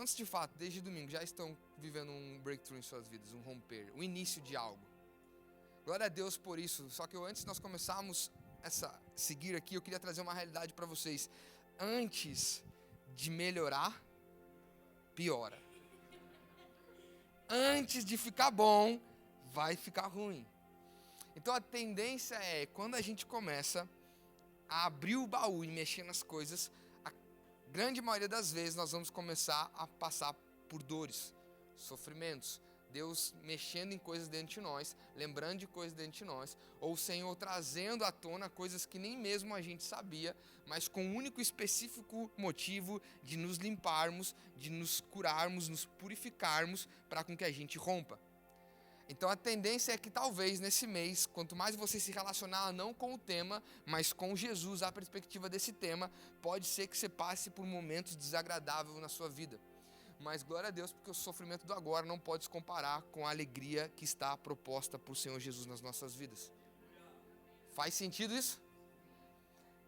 Quantos de fato, desde domingo, já estão vivendo um breakthrough em suas vidas, um romper, o início de algo? Glória a Deus por isso. Só que antes de nós começarmos seguir aqui, eu queria trazer uma realidade para vocês. Antes de melhorar, piora. Antes de ficar bom, vai ficar ruim. Então a tendência é, quando a gente começa a abrir o baú e mexer nas coisas, a grande maioria das vezes nós vamos começar a passar por dores, sofrimentos, Deus mexendo em coisas dentro de nós, lembrando de coisas dentro de nós, ou o Senhor trazendo à tona coisas que nem mesmo a gente sabia, mas com o único e específico motivo de nos limparmos, de nos curarmos, nos purificarmos, para com que a gente rompa. Então a tendência é que talvez nesse mês, quanto mais você se relacionar não com o tema, mas com Jesus, a perspectiva desse tema, pode ser que você passe por momentos desagradáveis na sua vida. Mas glória a Deus, porque o sofrimento do agora não pode se comparar com a alegria que está proposta por Senhor Jesus nas nossas vidas. Faz sentido isso?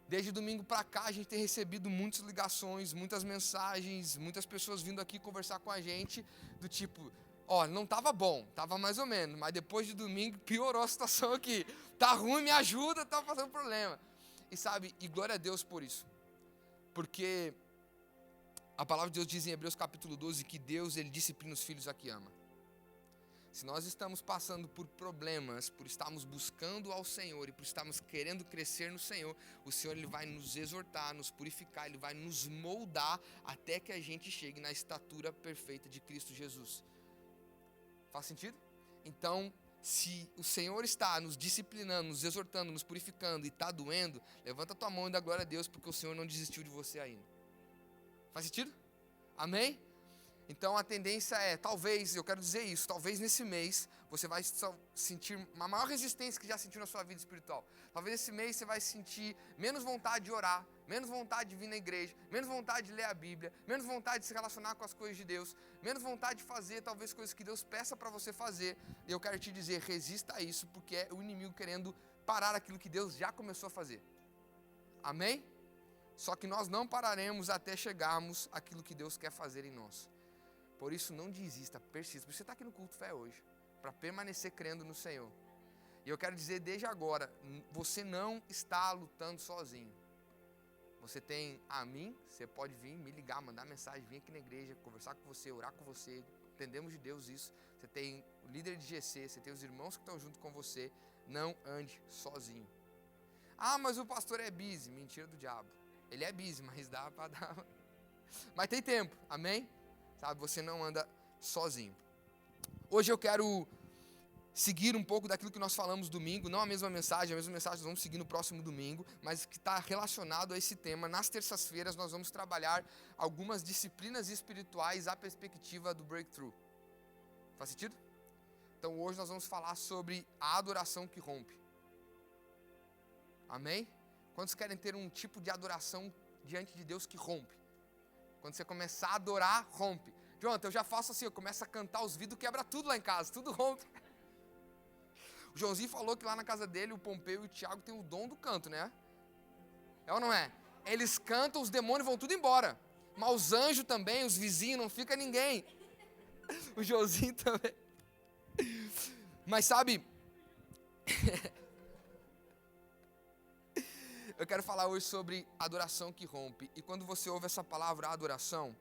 Desde domingo para cá a gente tem recebido muitas ligações, muitas mensagens, muitas pessoas vindo aqui conversar com a gente, do tipo, não estava bom, estava mais ou menos, mas depois de domingo piorou a situação aqui. Tá ruim, me ajuda, tá passando problema. E sabe, e glória a Deus por isso. Porque a palavra de Deus diz em Hebreus capítulo 12 que Deus, Ele disciplina os filhos a que ama. Se nós estamos passando por problemas, por estarmos buscando ao Senhor e por estarmos querendo crescer no Senhor, o Senhor Ele vai nos exortar, nos purificar, Ele vai nos moldar até que a gente chegue na estatura perfeita de Cristo Jesus. Faz sentido? Então, se o Senhor está nos disciplinando, nos exortando, nos purificando e está doendo, levanta a tua mão e dá glória a Deus, porque o Senhor não desistiu de você ainda. Faz sentido? Amém? Então a tendência é, talvez, eu quero dizer isso, talvez nesse mês você vai sentir uma maior resistência que já sentiu na sua vida espiritual. Talvez esse mês você vai sentir menos vontade de orar, menos vontade de vir na igreja, menos vontade de ler a Bíblia, menos vontade de se relacionar com as coisas de Deus, menos vontade de fazer talvez coisas que Deus peça para você fazer. E eu quero te dizer, resista a isso, porque é o inimigo querendo parar aquilo que Deus já começou a fazer. Amém? Só que nós não pararemos até chegarmos àquilo que Deus quer fazer em nós. Por isso não desista, persista. Você está aqui no culto fé hoje, para permanecer crendo no Senhor. E eu quero dizer desde agora, você não está lutando sozinho. Você tem a mim, você pode vir, me ligar, mandar mensagem, vir aqui na igreja, conversar com você, orar com você. Entendemos de Deus isso. Você tem o líder de GC, você tem os irmãos que estão junto com você. Não ande sozinho. Ah, mas o pastor é busy. Mentira do diabo. Ele é busy, mas dá para dar. Mas tem tempo, amém? Sabe, você não anda sozinho. Hoje eu quero seguir um pouco daquilo que nós falamos domingo, não a mesma mensagem nós vamos seguir no próximo domingo, mas que está relacionado a esse tema. Nas terças-feiras nós vamos trabalhar algumas disciplinas espirituais à perspectiva do breakthrough. Faz sentido? Então hoje nós vamos falar sobre a adoração que rompe. Amém? Quantos querem ter um tipo de adoração diante de Deus que rompe? Quando você começar a adorar, rompe. Jonathan, eu já faço assim, eu começo a cantar, os vidros quebra tudo lá em casa, tudo rompe. O Joãozinho falou que lá na casa dele, o Pompeu e o Tiago têm o dom do canto, né? É ou não é? Eles cantam, os demônios vão tudo embora. Mas os anjos também, os vizinhos, não fica ninguém. O Joãozinho também. Mas sabe... Eu quero falar hoje sobre adoração que rompe. E quando você ouve essa palavra adoração,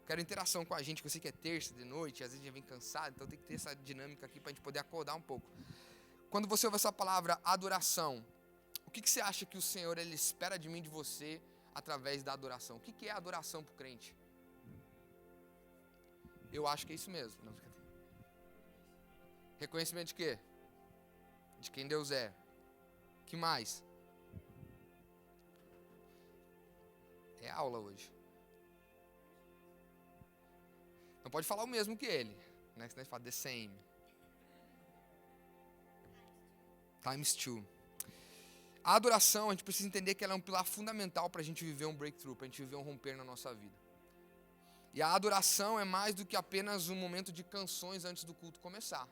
quero interação com a gente, que eu sei que é terça de noite, às vezes a gente vem cansado, então tem que ter essa dinâmica aqui para a gente poder acordar um pouco. Quando você ouve essa palavra adoração, o que você acha que o Senhor Ele espera de mim, de você, através da adoração? O que é adoração para o crente? Eu acho que é isso mesmo. Não, reconhecimento de quê? De quem Deus é. Que mais? É aula hoje. Não pode falar o mesmo que ele, né? Senão ele fala the same. Times two. A adoração, a gente precisa entender que ela é um pilar fundamental para a gente viver um breakthrough, para a gente viver um romper na nossa vida. E a adoração é mais do que apenas um momento de canções antes do culto começar.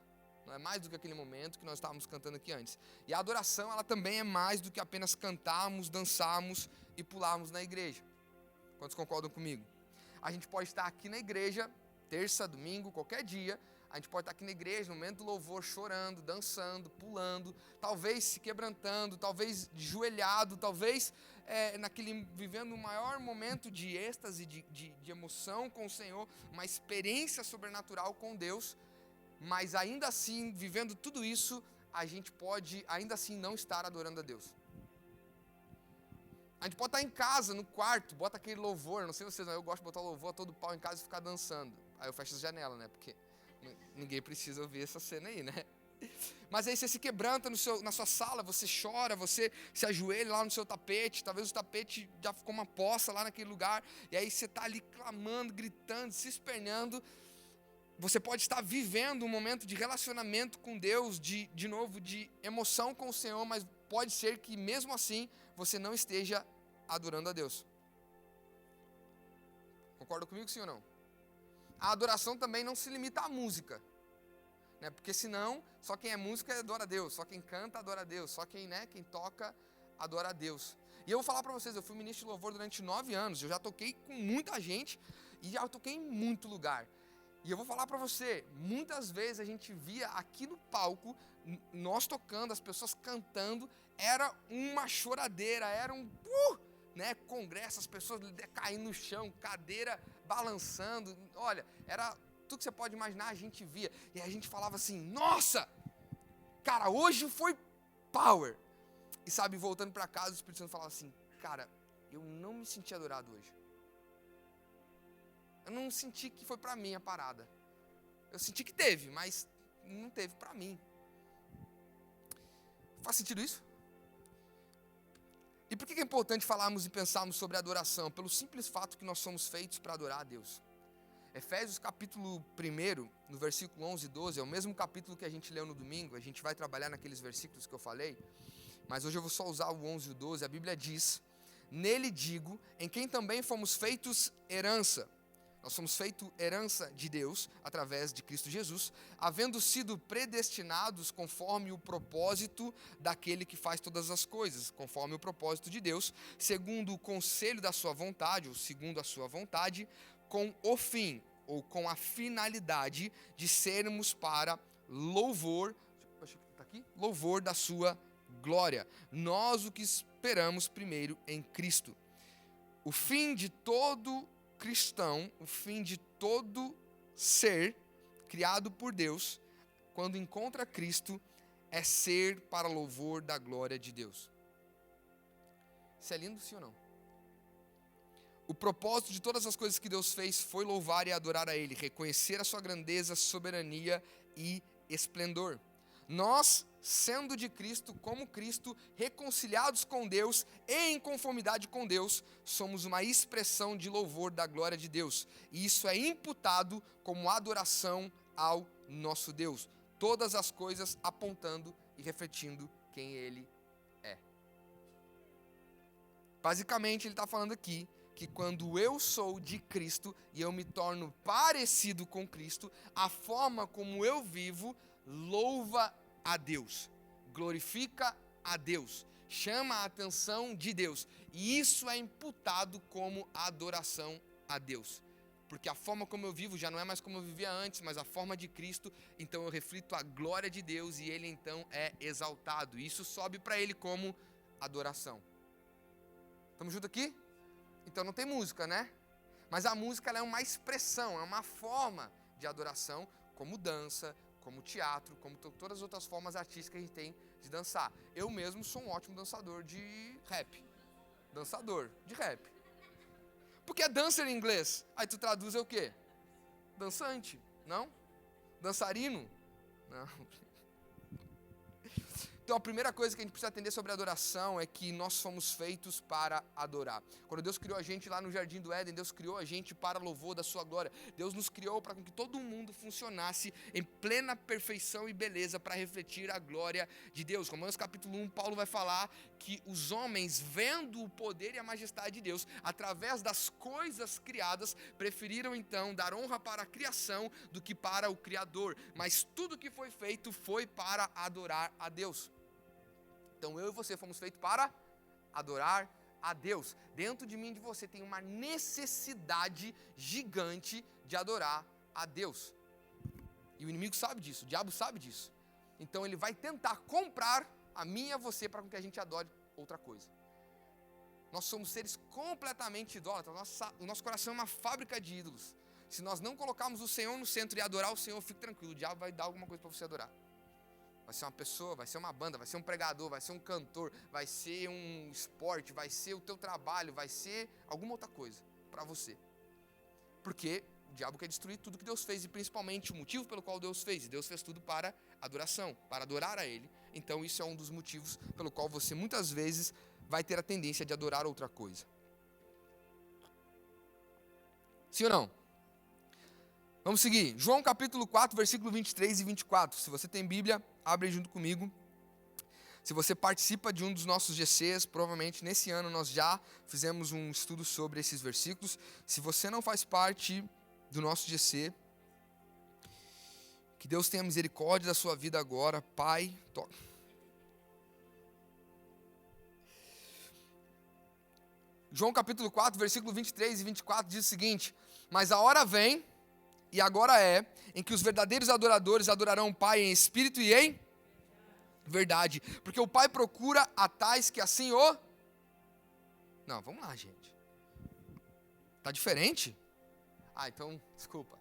Não é mais do que aquele momento que nós estávamos cantando aqui antes. E a adoração, ela também é mais do que apenas cantarmos, dançarmos e pularmos na igreja. Quantos concordam comigo? A gente pode estar aqui na igreja, terça, domingo, qualquer dia. A gente pode estar aqui na igreja, no momento do louvor, chorando, dançando, pulando, talvez se quebrantando, talvez joelhado, talvez vivendo o maior momento de êxtase, de emoção com o Senhor, uma experiência sobrenatural com Deus, mas ainda assim, vivendo tudo isso, a gente pode ainda assim não estar adorando a Deus. A gente pode estar em casa, no quarto, bota aquele louvor, não sei vocês, mas eu gosto de botar louvor a todo pau em casa e ficar dançando. Aí eu fecho as janelas, né, porque ninguém precisa ouvir essa cena aí, né? Mas aí você se quebranta na sua sala, você chora, você se ajoelha lá no seu tapete, talvez o tapete já ficou uma poça lá naquele lugar, e aí você está ali clamando, gritando, se espernhando. Você pode estar vivendo um momento de relacionamento com Deus, de novo, de emoção com o Senhor, mas pode ser que mesmo assim você não esteja adorando a Deus. Concorda comigo, sim ou não? A adoração também não se limita à música, né? Porque senão, só quem é música adora a Deus, só quem canta adora a Deus, só quem toca adora a Deus. E eu vou falar para vocês, eu fui ministro de louvor durante 9 anos, eu já toquei com muita gente e já toquei em muito lugar. E eu vou falar para você, muitas vezes a gente via aqui no palco, nós tocando, as pessoas cantando, era uma choradeira, era um congresso, as pessoas caindo no chão, cadeira balançando, olha, era tudo que você pode imaginar, a gente via, e a gente falava assim, nossa, cara, hoje foi power, e sabe, voltando para casa, o Espírito Santo falava assim, cara, eu não me senti adorado hoje, eu não senti que foi para mim a parada, eu senti que teve, mas não teve para mim. Faz sentido isso? E por que é importante falarmos e pensarmos sobre adoração? Pelo simples fato que nós somos feitos para adorar a Deus. Efésios capítulo 1, no versículo 11 e 12, é o mesmo capítulo que a gente leu no domingo, a gente vai trabalhar naqueles versículos que eu falei, mas hoje eu vou só usar o 11 e o 12, a Bíblia diz, nele digo, em quem também fomos feitos herança. Nós somos feitos herança de Deus, através de Cristo Jesus, havendo sido predestinados conforme o propósito daquele que faz todas as coisas, conforme o propósito de Deus, segundo o conselho da sua vontade, ou segundo a sua vontade, com o fim, ou com a finalidade de sermos para louvor, louvor da sua glória. Nós o que esperamos primeiro em Cristo. O fim de todo cristão, o fim de todo ser criado por Deus, quando encontra Cristo, é ser para louvor da glória de Deus. Isso é lindo, sim ou não? O propósito de todas as coisas que Deus fez foi louvar e adorar a Ele, reconhecer a sua grandeza, soberania e esplendor. Nós, sendo de Cristo, como Cristo, reconciliados com Deus e em conformidade com Deus, somos uma expressão de louvor da glória de Deus. E isso é imputado como adoração ao nosso Deus. Todas as coisas apontando e refletindo quem Ele é. Basicamente, ele está falando aqui que quando eu sou de Cristo e eu me torno parecido com Cristo, a forma como eu vivo louva a Deus, glorifica a Deus, chama a atenção de Deus, e isso é imputado como adoração a Deus, porque a forma como eu vivo já não é mais como eu vivia antes, mas a forma de Cristo, então eu reflito a glória de Deus e Ele então é exaltado, e isso sobe para Ele como adoração. Estamos juntos aqui? Então não tem música, né? Mas a música ela é uma expressão, é uma forma de adoração, como dança, como teatro, como todas as outras formas artísticas que a gente tem de dançar. Eu mesmo sou um ótimo dançador de rap. Dançador de rap. Porque é dancer em inglês. Aí tu traduz é o quê? Dançante, não? Dançarino? Não. Então a primeira coisa que a gente precisa entender sobre adoração é que nós fomos feitos para adorar. Quando Deus criou a gente lá no Jardim do Éden, Deus criou a gente para louvor da sua glória. Deus nos criou para que todo mundo funcionasse em plena perfeição e beleza para refletir a glória de Deus. Romanos capítulo 1, Paulo vai falar que os homens, vendo o poder e a majestade de Deus, através das coisas criadas, preferiram então dar honra para a criação do que para o Criador. Mas tudo que foi feito foi para adorar a Deus. Então eu e você fomos feitos para adorar a Deus. Dentro de mim e de você tem uma necessidade gigante de adorar a Deus. E o inimigo sabe disso, o diabo sabe disso. Então ele vai tentar comprar a mim e a você para que a gente adore outra coisa. Nós somos seres completamente idólatras, o nosso coração é uma fábrica de ídolos. Se nós não colocarmos o Senhor no centro e adorar o Senhor, fique tranquilo, o diabo vai dar alguma coisa para você adorar. Vai ser uma pessoa, vai ser uma banda, vai ser um pregador, vai ser um cantor, vai ser um esporte, vai ser o teu trabalho, vai ser alguma outra coisa para você. Porque o diabo quer destruir tudo que Deus fez e principalmente o motivo pelo qual Deus fez. E Deus fez tudo para adoração, para adorar a Ele. Então isso é um dos motivos pelo qual você muitas vezes vai ter a tendência de adorar outra coisa. Sim ou não? Vamos seguir. João capítulo 4, versículo 23 e 24. Se você tem Bíblia, abre junto comigo. Se você participa de um dos nossos GCs, provavelmente nesse ano nós já fizemos um estudo sobre esses versículos. Se você não faz parte do nosso GC, que Deus tenha misericórdia da sua vida agora. Pai, toca. João capítulo 4, versículo 23 e 24 diz o seguinte: mas a hora vem, e agora é, em que os verdadeiros adoradores adorarão o Pai em espírito e em verdade, porque o Pai procura a tais que assim o... Não, vamos lá, gente. Tá diferente? Então, desculpa.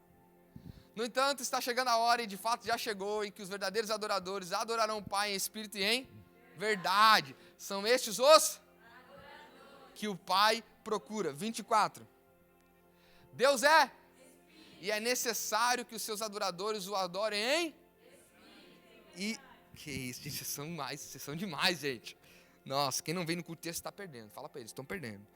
No entanto, está chegando a hora, e de fato já chegou, em que os verdadeiros adoradores adorarão o Pai em espírito e em verdade. São estes os que o Pai procura. 24. Deus é e é necessário que os seus adoradores o adorem em... E... Que isso, gente, vocês são demais, gente. Nossa, quem não vem no culto texto está perdendo. Fala para eles, estão perdendo.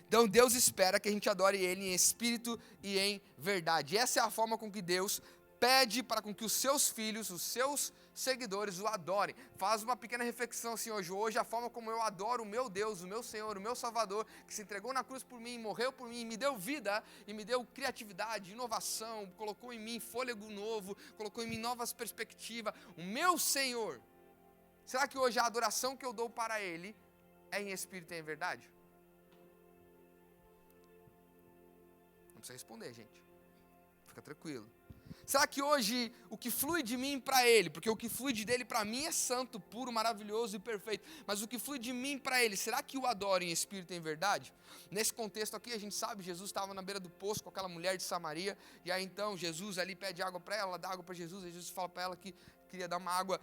Então Deus espera que a gente adore Ele em espírito e em verdade. Essa é a forma com que Deus pede para com que os seus filhos, os seus seguidores o adorem. Faz uma pequena reflexão assim hoje, a forma como eu adoro o meu Deus, o meu Senhor, o meu Salvador, que se entregou na cruz por mim, morreu por mim, me deu vida, e me deu criatividade, inovação, colocou em mim fôlego novo, colocou em mim novas perspectivas, o meu Senhor. Será que hoje a adoração que eu dou para Ele é em espírito e em verdade? Não precisa responder, gente. Fica tranquilo. Será que hoje o que flui de mim para Ele, porque o que flui dele para mim é santo, puro, maravilhoso e perfeito, mas o que flui de mim para Ele, será que o adoro em espírito e em verdade? Nesse contexto aqui a gente sabe, Jesus estava na beira do poço com aquela mulher de Samaria, e aí então Jesus ali pede água para ela dá água para Jesus, e Jesus fala para ela que queria dar uma água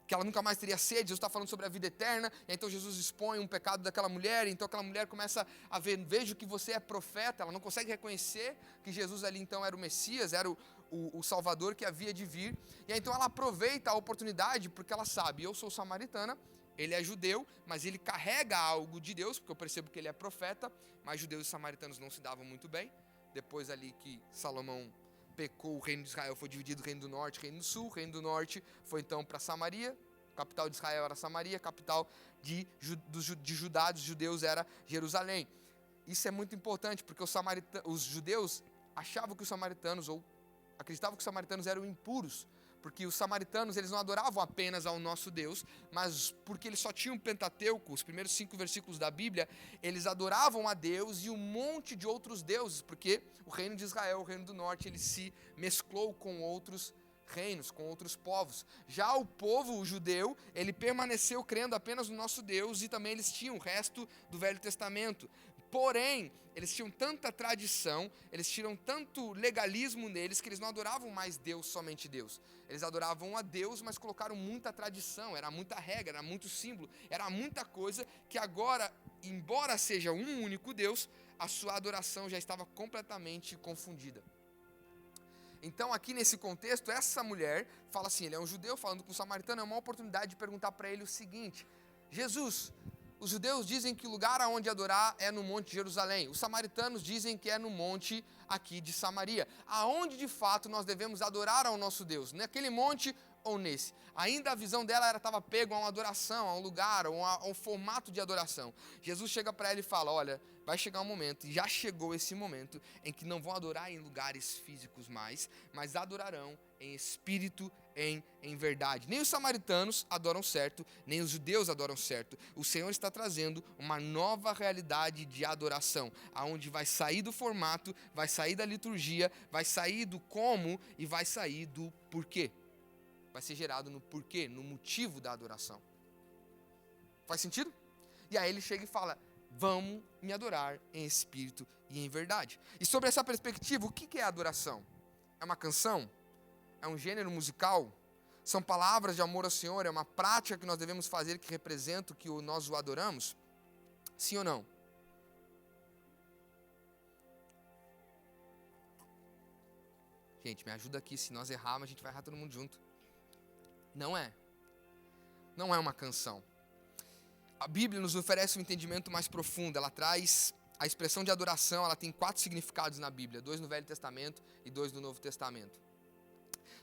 que ela nunca mais teria sede. Jesus está falando sobre a vida eterna, e então Jesus expõe um pecado daquela mulher, então aquela mulher começa a ver, vejo que você é profeta, ela não consegue reconhecer que Jesus ali então era o Messias, era o Salvador que havia de vir, e aí, então ela aproveita a oportunidade, porque ela sabe, eu sou samaritana, ele é judeu, mas ele carrega algo de Deus, porque eu percebo que ele é profeta, mas judeus e samaritanos não se davam muito bem, depois ali que Salomão pecou, o reino de Israel foi dividido, o reino do norte, o reino do sul, o reino do norte foi então para Samaria, capital de Israel era Samaria, capital de Judá, dos judeus era Jerusalém. Isso é muito importante, porque os judeus achavam que os samaritanos, ou acreditavam que os samaritanos eram impuros, porque os samaritanos eles não adoravam apenas ao nosso Deus, mas porque eles só tinham o Pentateuco, os primeiros 5 versículos da Bíblia, eles adoravam a Deus e um monte de outros deuses, porque o reino de Israel, o reino do norte, ele se mesclou com outros reinos, com outros povos. Já o povo, o judeu, ele permaneceu crendo apenas no nosso Deus, e também eles tinham o resto do Velho Testamento. Porém, eles tinham tanta tradição, eles tinham tanto legalismo neles, que eles não adoravam mais Deus, somente Deus. Eles adoravam a Deus, mas colocaram muita tradição, era muita regra, era muito símbolo, era muita coisa que agora, embora seja um único Deus, a sua adoração já estava completamente confundida. Então aqui nesse contexto, essa mulher fala assim, ele é um judeu falando com um samaritano, é uma oportunidade de perguntar para ele o seguinte: Jesus, os judeus dizem que o lugar aonde adorar é no monte de Jerusalém, os samaritanos dizem que é no monte aqui de Samaria. Aonde de fato nós devemos adorar ao nosso Deus? Naquele monte ou nesse? Ainda a visão dela estava pega a uma adoração, a um lugar, a um formato de adoração. Jesus chega para ela e fala, olha, vai chegar um momento, e já chegou esse momento, em que não vão adorar em lugares físicos mais, mas adorarão em espírito, em verdade. Nem os samaritanos adoram certo, nem os judeus adoram certo. O Senhor está trazendo uma nova realidade de adoração, aonde vai sair do formato, vai sair da liturgia, vai sair do como e vai sair do porquê. Vai ser gerado no porquê, no motivo da adoração. Faz sentido? E aí ele chega e fala, vamos me adorar em espírito e em verdade. E sobre essa perspectiva, o que é adoração? É uma canção? É um gênero musical? São palavras de amor ao Senhor? É uma prática que nós devemos fazer que representa o que nós o adoramos? Sim ou não? Gente, me ajuda aqui, se nós errarmos, a gente vai errar todo mundo junto. Não é. Não é uma canção. A Bíblia nos oferece um entendimento mais profundo. Ela traz a expressão de adoração, ela tem 4 significados na Bíblia, 2 no Velho Testamento e 2 no Novo Testamento.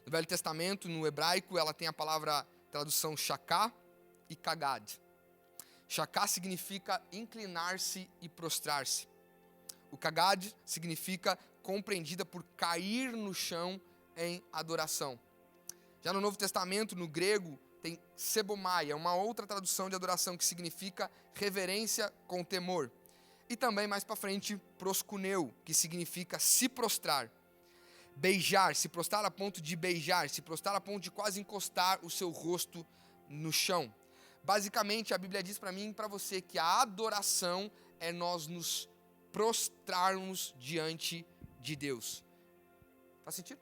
No Velho Testamento, no hebraico, ela tem a palavra tradução shaká e kagad. Shaká significa inclinar-se e prostrar-se. O kagad significa compreendida por cair no chão em adoração. Já no Novo Testamento, no grego, tem sebomai, é uma outra tradução de adoração que significa reverência com temor. E também, mais para frente, proskuneu, que significa se prostrar. Beijar, se prostrar a ponto de beijar, se prostrar a ponto de quase encostar o seu rosto no chão. Basicamente, a Bíblia diz para mim e para você que a adoração é nós nos prostrarmos diante de Deus. Faz sentido?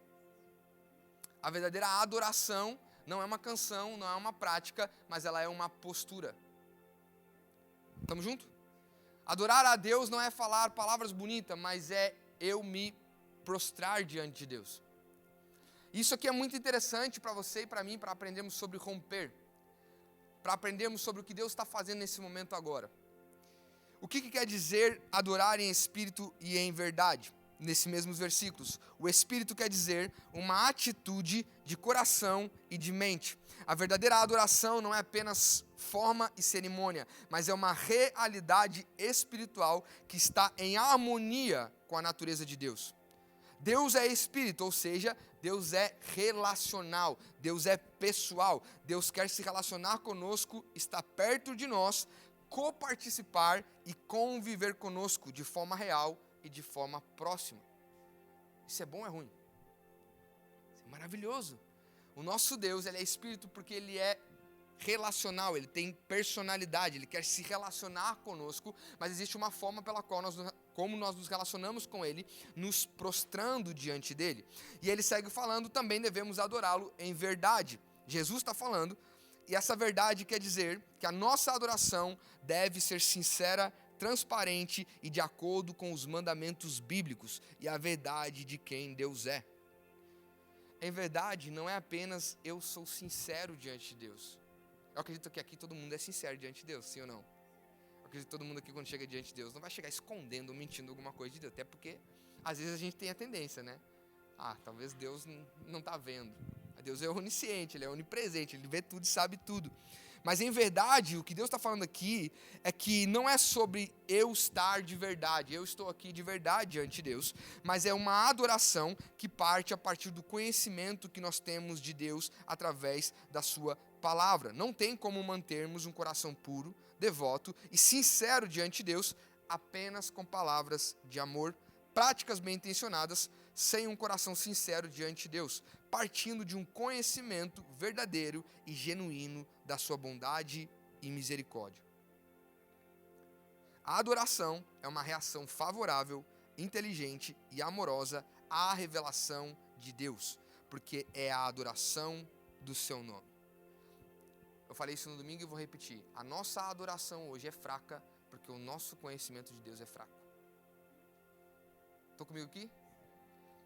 A verdadeira adoração não é uma canção, não é uma prática, mas ela é uma postura. Estamos juntos? Adorar a Deus não é falar palavras bonitas, mas é eu me prostrar diante de Deus. Isso aqui é muito interessante para você e para mim, para aprendermos sobre romper, para aprendermos sobre o que Deus está fazendo nesse momento agora. O que quer dizer adorar em espírito e em verdade? Nesses mesmos versículos, o espírito quer dizer uma atitude de coração e de mente. A verdadeira adoração não é apenas forma e cerimônia, mas é uma realidade espiritual que está em harmonia com a natureza de Deus. Deus é espírito, ou seja, Deus é relacional, Deus é pessoal, Deus quer se relacionar conosco, estar perto de nós, coparticipar e conviver conosco de forma real e de forma próxima. Isso é bom ou é ruim? Isso é maravilhoso. O nosso Deus, ele é espírito porque ele é relacional, ele tem personalidade, ele quer se relacionar conosco, mas existe uma forma pela qual como nós nos relacionamos com ele, nos prostrando diante dele. E ele segue falando, também devemos adorá-lo em verdade. Jesus está falando, e essa verdade quer dizer que a nossa adoração deve ser sincera, transparente e de acordo com os mandamentos bíblicos e a verdade de quem Deus é. Em verdade, não é apenas eu sou sincero diante de Deus. Eu acredito que aqui todo mundo é sincero diante de Deus, sim ou não? Eu acredito que todo mundo aqui, quando chega diante de Deus, não vai chegar escondendo ou mentindo alguma coisa de Deus, até porque às vezes a gente tem a tendência, né? Talvez Deus não está vendo. Deus é onisciente, ele é onipresente, ele vê tudo e sabe tudo. Mas em verdade, o que Deus está falando aqui é que não é sobre eu estar de verdade, eu estou aqui de verdade diante de Deus, mas é uma adoração que parte a partir do conhecimento que nós temos de Deus através da sua palavra. Não tem como mantermos um coração puro, devoto e sincero diante de Deus apenas com palavras de amor, práticas bem intencionadas, sem um coração sincero diante de Deus, partindo de um conhecimento verdadeiro e genuíno da sua bondade e misericórdia. A adoração é uma reação favorável, inteligente e amorosa à revelação de Deus, porque é a adoração do seu nome. Eu falei isso no domingo e vou repetir. A nossa adoração hoje é fraca porque o nosso conhecimento de Deus é fraco. Estão comigo aqui?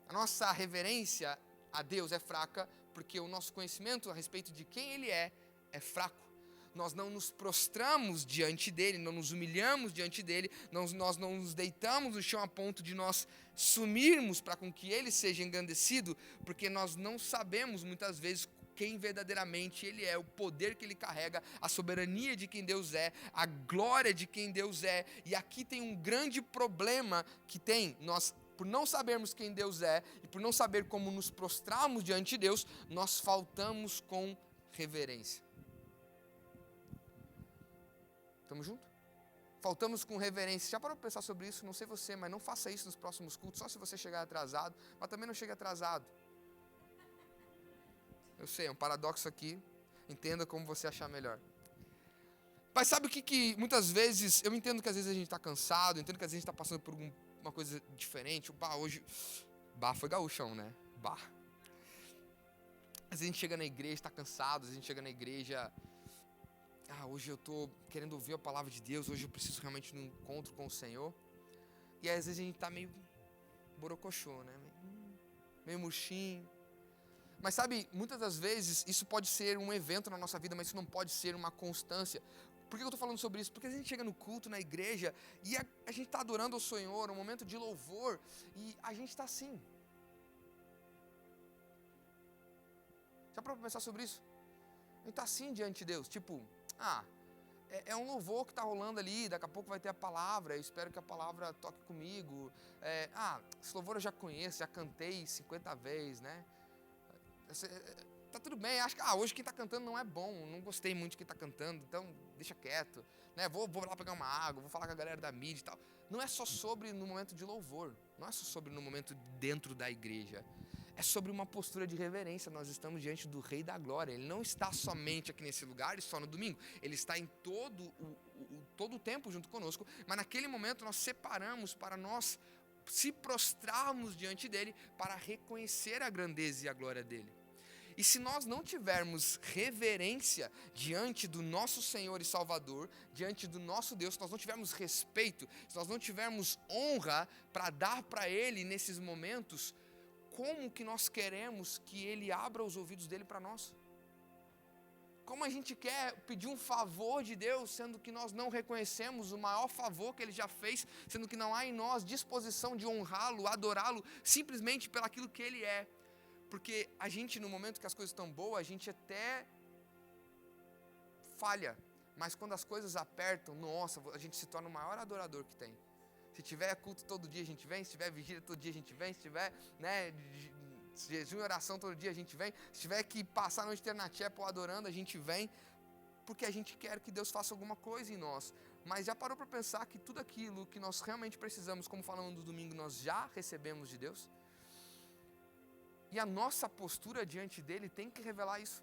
A nossa reverência a Deus é fraca porque o nosso conhecimento a respeito de quem Ele é fraco. Nós não nos prostramos diante dEle, não nos humilhamos diante dEle, nós não nos deitamos no chão a ponto de nós sumirmos para com que Ele seja engrandecido, porque nós não sabemos muitas vezes quem verdadeiramente Ele é, o poder que Ele carrega, a soberania de quem Deus é, a glória de quem Deus é. E aqui tem um grande problema que nós, por não sabermos quem Deus é e por não saber como nos prostrarmos diante de Deus, nós faltamos com reverência. Estamos juntos? Faltamos com reverência. Já parou para pensar sobre isso? Não sei você, mas não faça isso nos próximos cultos, só se você chegar atrasado, mas também não chegue atrasado. Eu sei, é um paradoxo aqui. Entenda como você achar melhor. Mas sabe o que muitas vezes, eu entendo que às vezes a gente está cansado, eu entendo que às vezes a gente está passando por uma coisa diferente. Hoje, foi gaúchão, né? Às vezes a gente chega na igreja, está cansado, às vezes a gente chega na igreja... hoje eu estou querendo ouvir a palavra de Deus, hoje eu preciso realmente de um encontro com o Senhor. E às vezes a gente está meio borocochô, né? Meio murchinho. Mas sabe, muitas das vezes isso pode ser um evento na nossa vida, mas isso não pode ser uma constância. Por que eu estou falando sobre isso? Porque a gente chega no culto, na igreja, e a gente está adorando ao Senhor, um momento de louvor, e a gente está assim. Já parou para pensar sobre isso? A gente está assim diante de Deus, tipo... é um louvor que está rolando ali, daqui a pouco vai ter a palavra, eu espero que a palavra toque comigo. Esse louvor eu já conheço, já cantei 50 vezes, né? Tá tudo bem, acho que hoje quem está cantando não é bom, não gostei muito de quem está cantando, então deixa quieto, né? Vou lá pegar uma água, vou falar com a galera da mídia e tal. Não é só sobre no momento de louvor, não é só sobre no momento dentro da igreja. É sobre uma postura de reverência. Nós estamos diante do Rei da Glória. Ele não está somente aqui nesse lugar e só no domingo. Ele está em todo o tempo junto conosco. Mas naquele momento nós separamos para nós se prostrarmos diante dele para reconhecer a grandeza e a glória dele. E se nós não tivermos reverência diante do nosso Senhor e Salvador, diante do nosso Deus, se nós não tivermos respeito, se nós não tivermos honra para dar para Ele nesses momentos, como que nós queremos que Ele abra os ouvidos dele para nós? Como a gente quer pedir um favor de Deus, sendo que nós não reconhecemos o maior favor que Ele já fez, sendo que não há em nós disposição de honrá-lo, adorá-lo, simplesmente pelo aquilo que Ele é. Porque a gente, no momento que as coisas estão boas, a gente até falha, mas quando as coisas apertam, nossa, a gente se torna o maior adorador que tem. Se tiver culto todo dia a gente vem, se tiver vigília todo dia a gente vem, se tiver jejum e oração todo dia a gente vem, se tiver que passar a noite inteira na chapel adorando a gente vem, porque a gente quer que Deus faça alguma coisa em nós. Mas já parou para pensar que tudo aquilo que nós realmente precisamos, como falamos no domingo, nós já recebemos de Deus? E a nossa postura diante dele tem que revelar isso.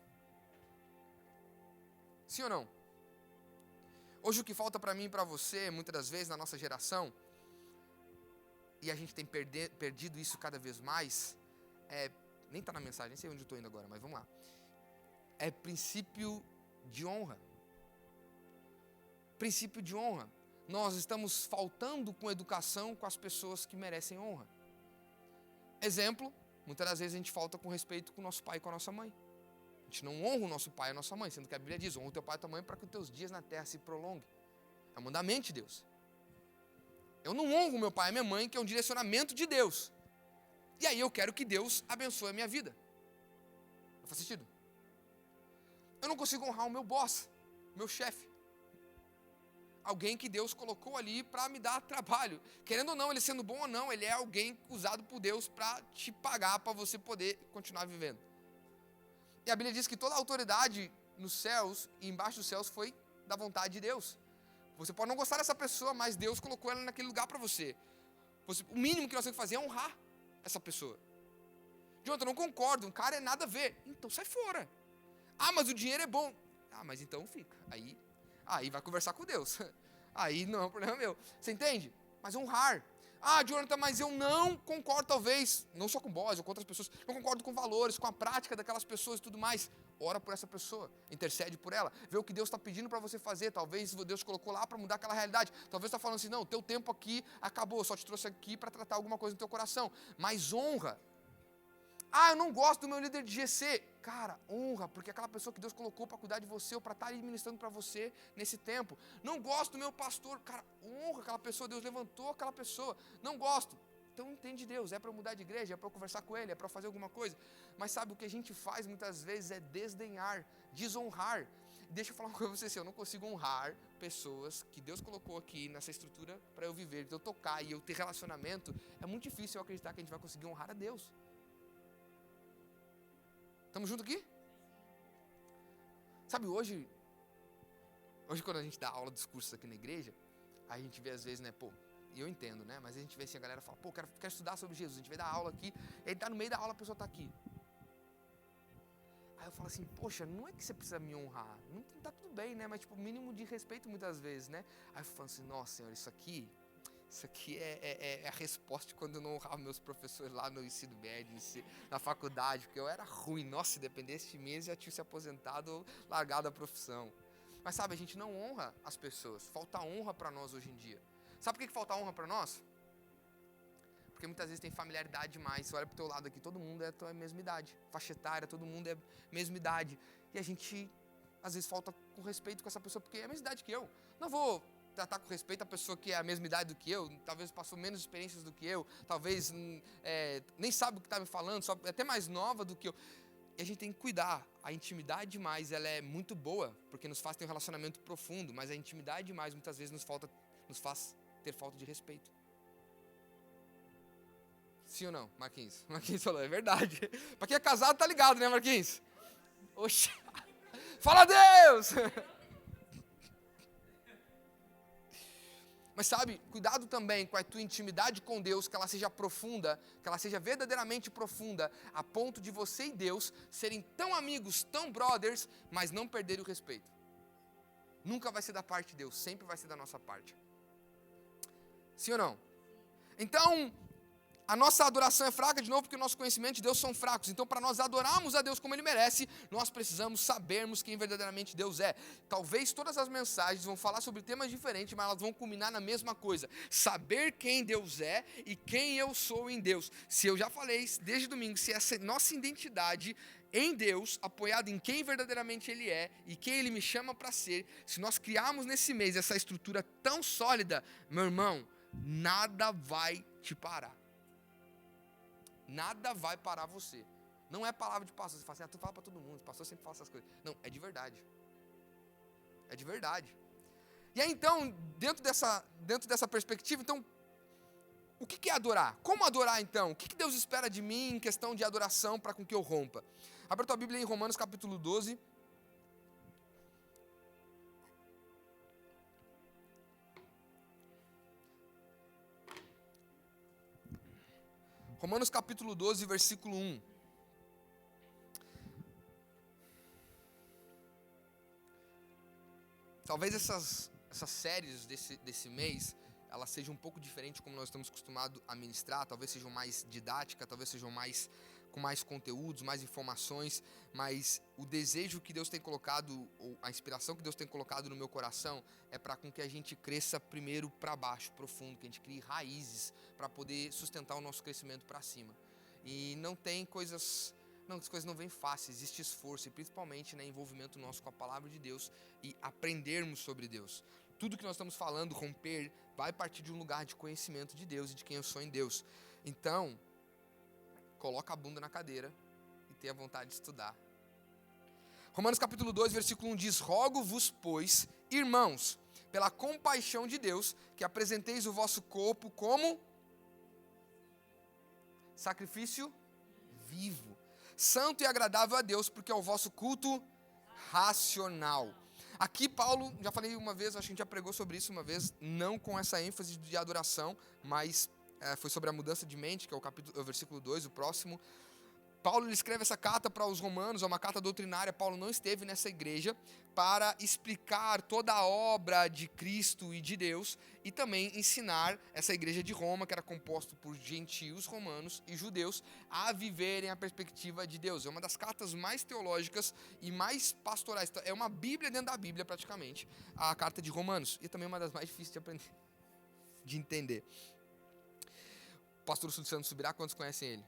Sim ou não? Hoje o que falta para mim e para você, muitas das vezes na nossa geração, e a gente tem perdido isso cada vez mais, nem está na mensagem, nem sei onde eu estou indo agora, mas vamos lá. É princípio de honra. Princípio de honra. Nós estamos faltando com educação com as pessoas que merecem honra. Exemplo, muitas das vezes a gente falta com respeito com o nosso pai e com a nossa mãe. A gente não honra o nosso pai e a nossa mãe, sendo que a Bíblia diz, honra o teu pai e a tua mãe para que os teus dias na terra se prolonguem. É um mandamento de Deus. Eu não honro meu pai e minha mãe, que é um direcionamento de Deus. E aí eu quero que Deus abençoe a minha vida. Não faz sentido? Eu não consigo honrar o meu boss, meu chefe. Alguém que Deus colocou ali para me dar trabalho. Querendo ou não, ele sendo bom ou não, ele é alguém usado por Deus para te pagar, para você poder continuar vivendo. E a Bíblia diz que toda a autoridade nos céus e embaixo dos céus foi da vontade de Deus. Você pode não gostar dessa pessoa, mas Deus colocou ela naquele lugar para você. O mínimo que nós temos que fazer é honrar essa pessoa. Jonathan, eu não concordo, um cara é nada a ver. Então sai fora. Mas o dinheiro é bom. Mas então fica. Aí vai conversar com Deus. Aí não é um problema meu. Você entende? Mas honrar. Jonathan, mas eu não concordo talvez, não só com boss, ou com outras pessoas, não concordo com valores, com a prática daquelas pessoas e tudo mais. Ora por essa pessoa, intercede por ela, vê o que Deus está pedindo para você fazer. Talvez Deus colocou lá para mudar aquela realidade. Talvez está falando assim, não, o teu tempo aqui acabou, só te trouxe aqui para tratar alguma coisa no teu coração. Mas honra. Eu não gosto do meu líder de GC. Cara, honra, porque é aquela pessoa que Deus colocou para cuidar de você ou para estar ministrando para você nesse tempo. Não gosto do meu pastor. Cara, honra aquela pessoa, Deus levantou aquela pessoa. Não gosto. Então entende Deus, é para mudar de igreja, é para conversar com Ele, é para fazer alguma coisa. Mas sabe, o que a gente faz muitas vezes é desdenhar, desonrar. Deixa eu falar uma coisa pra você, eu não consigo honrar pessoas que Deus colocou aqui nessa estrutura para eu viver, de eu tocar e eu ter relacionamento. É muito difícil eu acreditar que a gente vai conseguir honrar a Deus. Estamos juntos aqui? Sabe, hoje quando a gente dá aula de discursos aqui na igreja, a gente vê às vezes, né, e eu entendo, né, mas a gente vê assim, a galera fala, quero estudar sobre Jesus, a gente vai dar aula aqui, e aí tá no meio da aula, a pessoa tá aqui. Aí eu falo assim, poxa, não é que você precisa me honrar, não tá tudo bem, né, mas tipo, mínimo de respeito muitas vezes, né. Aí eu falo assim, nossa Senhor, isso aqui é a resposta de quando eu não honrava meus professores lá no ensino médio, na faculdade, porque eu era ruim, nossa, se dependesse de mim, eu já tinha se aposentado ou largado a profissão. Mas sabe, a gente não honra as pessoas, falta honra para nós hoje em dia. Sabe por que falta honra para nós? Porque muitas vezes tem familiaridade demais. Você olha pro teu lado aqui, todo mundo é a mesma idade, faixa etária, todo mundo é a mesma idade. E a gente, às vezes, falta com respeito com essa pessoa, porque é a mesma idade que eu. Não vou tratar com respeito a pessoa que é a mesma idade do que eu, talvez passou menos experiências do que eu, talvez nem sabe o que está me falando, é até mais nova do que eu. E a gente tem que cuidar. A intimidade demais, ela é muito boa, porque nos faz ter um relacionamento profundo, mas a intimidade demais muitas vezes nos faz ter falta de respeito. Sim ou não, Marquinhos? Marquinhos falou, é verdade. Pra quem é casado tá ligado, né, Marquinhos? Oxi. Fala Deus! Mas sabe, cuidado também com a tua intimidade com Deus, que ela seja profunda, que ela seja verdadeiramente profunda, a ponto de você e Deus serem tão amigos, tão brothers, mas não perderem o respeito. Nunca vai ser da parte de Deus, sempre vai ser da nossa parte. Sim ou não? Então, a nossa adoração é fraca, de novo, porque o nosso conhecimento de Deus são fracos. Então, para nós adorarmos a Deus como Ele merece, nós precisamos sabermos quem verdadeiramente Deus é. Talvez todas as mensagens vão falar sobre temas diferentes, mas elas vão culminar na mesma coisa. Saber quem Deus é e quem eu sou em Deus. Se eu já falei desde domingo, se essa nossa identidade em Deus, apoiada em quem verdadeiramente Ele é e quem Ele me chama para ser, se nós criarmos nesse mês essa estrutura tão sólida, meu irmão, nada vai te parar. Nada vai parar você. Não é palavra de pastor. Você fala assim, tu fala para todo mundo, o pastor sempre fala essas coisas. Não, é de verdade. É de verdade. E aí então, dentro dessa perspectiva, então, o que é adorar? Como adorar então? O que Deus espera de mim em questão de adoração para com que eu rompa? Abra a tua Bíblia em Romanos capítulo 12. Romanos capítulo 12, versículo 1. Talvez essas séries desse mês, elas sejam um pouco diferentes como nós estamos acostumados a ministrar, talvez sejam mais didáticas, talvez sejam com mais conteúdos, mais informações, mas o desejo que Deus tem colocado, ou a inspiração que Deus tem colocado no meu coração, é para com que a gente cresça primeiro para baixo, profundo, que a gente crie raízes para poder sustentar o nosso crescimento para cima. E não tem coisas... Não, as coisas não vêm fáceis, existe esforço, e principalmente, né, envolvimento nosso com a palavra de Deus e aprendermos sobre Deus. Tudo que nós estamos falando, romper, vai partir de um lugar de conhecimento de Deus e de quem eu sou em Deus. Então, coloca a bunda na cadeira e tenha vontade de estudar. Romanos capítulo 2, versículo 1 diz, rogo-vos, pois, irmãos, pela compaixão de Deus, que apresenteis o vosso corpo como sacrifício vivo, santo e agradável a Deus, porque é o vosso culto racional. Aqui Paulo, já falei uma vez, acho que a gente já pregou sobre isso uma vez, não com essa ênfase de adoração, mas foi sobre a mudança de mente, que é o versículo 2, o próximo. Paulo ele escreve essa carta para os romanos, é uma carta doutrinária. Paulo não esteve nessa igreja para explicar toda a obra de Cristo e de Deus e também ensinar essa igreja de Roma, que era composta por gentios romanos e judeus, a viverem a perspectiva de Deus. É uma das cartas mais teológicas e mais pastorais. É uma Bíblia dentro da Bíblia, praticamente, a carta de Romanos. E também uma das mais difíceis de aprender, de entender. O pastor Santos Subirá, quantos conhecem ele?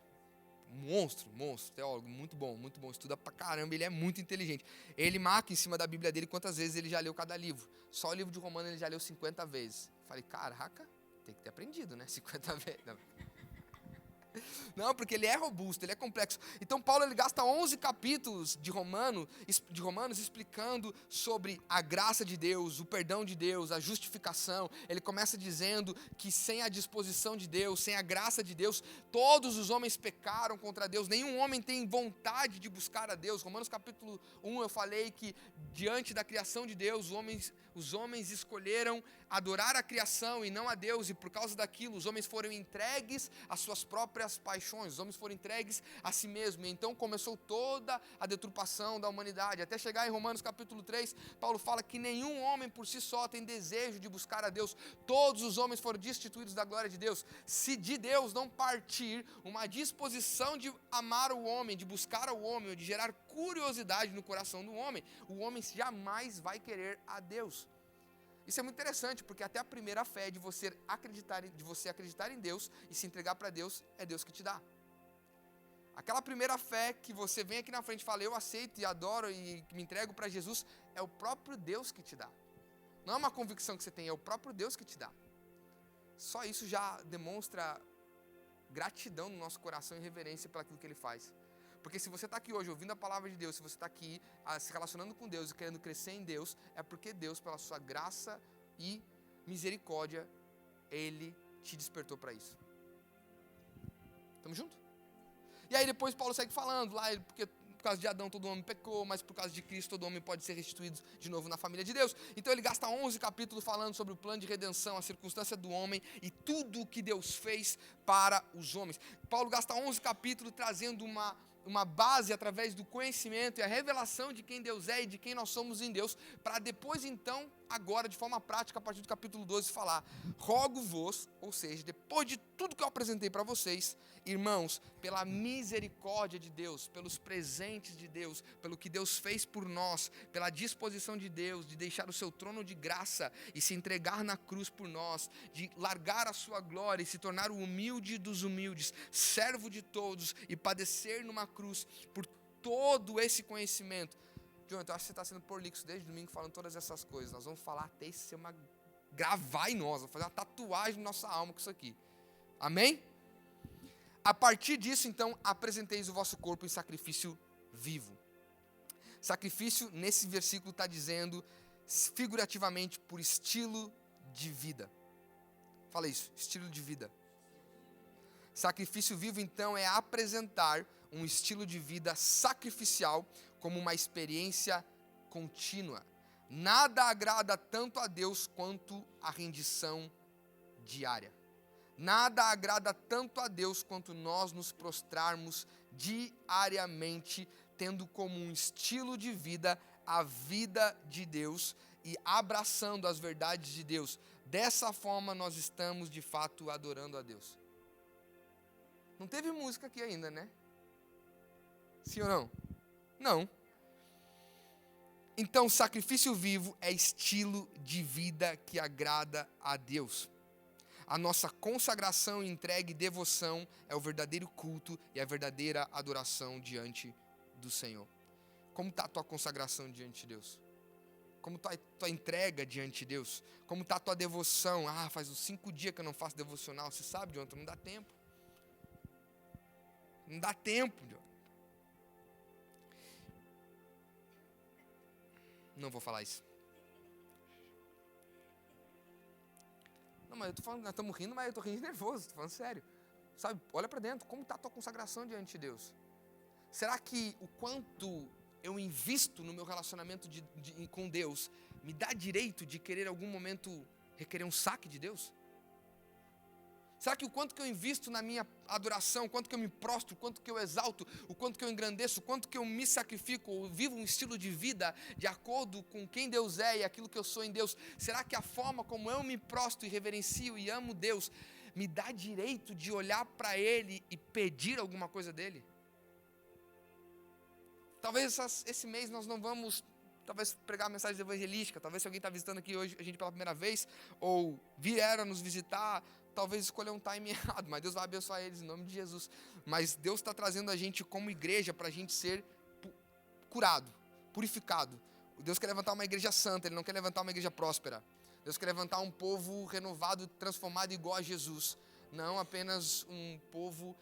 Monstro, teólogo, muito bom, estuda pra caramba, ele é muito inteligente. Ele marca em cima da Bíblia dele quantas vezes ele já leu cada livro. Só o livro de Romanos ele já leu 50 vezes. Falei, caraca, tem que ter aprendido, né? 50 vezes. Não. Não, porque ele é robusto, ele é complexo. Então Paulo ele gasta 11 capítulos de Romanos explicando sobre a graça de Deus, o perdão de Deus, a justificação. Ele começa dizendo que sem a disposição de Deus, sem a graça de Deus, todos os homens pecaram contra Deus. Nenhum homem tem vontade de buscar a Deus. Romanos capítulo 1 eu falei que diante da criação de Deus, os homens escolheram adorar a criação e não a Deus, e por causa daquilo os homens foram entregues às suas próprias paixões, os homens foram entregues a si mesmos, e então começou toda a deturpação da humanidade, até chegar em Romanos capítulo 3, Paulo fala que nenhum homem por si só tem desejo de buscar a Deus, todos os homens foram destituídos da glória de Deus. Se de Deus não partir uma disposição de amar o homem, de buscar o homem, ou de gerar curiosidade no coração do homem, o homem jamais vai querer a Deus. Isso é muito interessante, porque até a primeira fé de você acreditar em Deus e se entregar para Deus, é Deus que te dá. Aquela primeira fé que você vem aqui na frente e fala, eu aceito e adoro e me entrego para Jesus, é o próprio Deus que te dá. Não é uma convicção que você tem, é o próprio Deus que te dá. Só isso já demonstra gratidão no nosso coração e reverência por aquilo que Ele faz. Porque se você está aqui hoje ouvindo a palavra de Deus, se você está aqui se relacionando com Deus e querendo crescer em Deus, é porque Deus, pela sua graça e misericórdia, Ele te despertou para isso. Tamo junto? E aí depois Paulo segue falando lá, porque por causa de Adão todo homem pecou, mas por causa de Cristo todo homem pode ser restituído de novo na família de Deus. Então ele gasta 11 capítulos falando sobre o plano de redenção, a circunstância do homem e tudo o que Deus fez para os homens. Paulo gasta 11 capítulos trazendo uma base através do conhecimento e a revelação de quem Deus é e de quem nós somos em Deus, para depois então, agora de forma prática, a partir do capítulo 12 falar, rogo-vos, ou seja, depois de tudo que eu apresentei para vocês, irmãos, pela misericórdia de Deus, pelos presentes de Deus, pelo que Deus fez por nós, pela disposição de Deus, de deixar o seu trono de graça e se entregar na cruz por nós, de largar a sua glória e se tornar o humilde dos humildes, servo de todos e padecer numa cruz por todo esse conhecimento. Jonathan, eu acho que você está sendo prolixo desde domingo falando todas essas coisas. Nós vamos falar até isso ser gravar em nós, vamos fazer uma tatuagem na nossa alma com isso aqui. Amém? A partir disso, então, apresenteis o vosso corpo em sacrifício vivo. Sacrifício, nesse versículo, está dizendo, figurativamente, por estilo de vida. Fala isso, estilo de vida. Sacrifício vivo, então, é apresentar um estilo de vida sacrificial como uma experiência contínua. Nada agrada tanto a Deus quanto a rendição diária. Nada agrada tanto a Deus quanto nós nos prostrarmos diariamente, tendo como um estilo de vida a vida de Deus e abraçando as verdades de Deus. Dessa forma nós estamos de fato adorando a Deus. Não teve música aqui ainda, né? Sim ou não? Não. Então, sacrifício vivo é estilo de vida que agrada a Deus. A nossa consagração, entrega e devoção é o verdadeiro culto e a verdadeira adoração diante do Senhor. Como está a tua consagração diante de Deus? Como está a tua entrega diante de Deus? Como está a tua devoção? Faz uns 5 dias que eu não faço devocional. Você sabe, Jonathan, não dá tempo. Não dá tempo, Jonathan. Não vou falar isso. Não, mas eu tô falando, nós estamos rindo, mas eu tô rindo de nervoso, tô falando sério. Sabe, olha para dentro, como está a tua consagração diante de Deus? Será que o quanto eu invisto no meu relacionamento com Deus me dá direito de querer em algum momento requerer um saque de Deus? Será que o quanto que eu invisto na minha adoração, o quanto que eu me prostro, o quanto que eu exalto, o quanto que eu engrandeço, o quanto que eu me sacrifico, ou vivo um estilo de vida de acordo com quem Deus é e aquilo que eu sou em Deus, será que a forma como eu me prostro e reverencio e amo Deus me dá direito de olhar para Ele e pedir alguma coisa dEle? Talvez esse mês nós não vamos, pregar a mensagem evangelística, talvez se alguém está visitando aqui hoje a gente pela primeira vez, ou vieram nos visitar, talvez escolher um time errado, mas Deus vai abençoar eles em nome de Jesus. Mas Deus está trazendo a gente como igreja para a gente ser curado, purificado. Deus quer levantar uma igreja santa, Ele não quer levantar uma igreja próspera. Deus quer levantar um povo renovado, transformado igual a Jesus. Não apenas um povo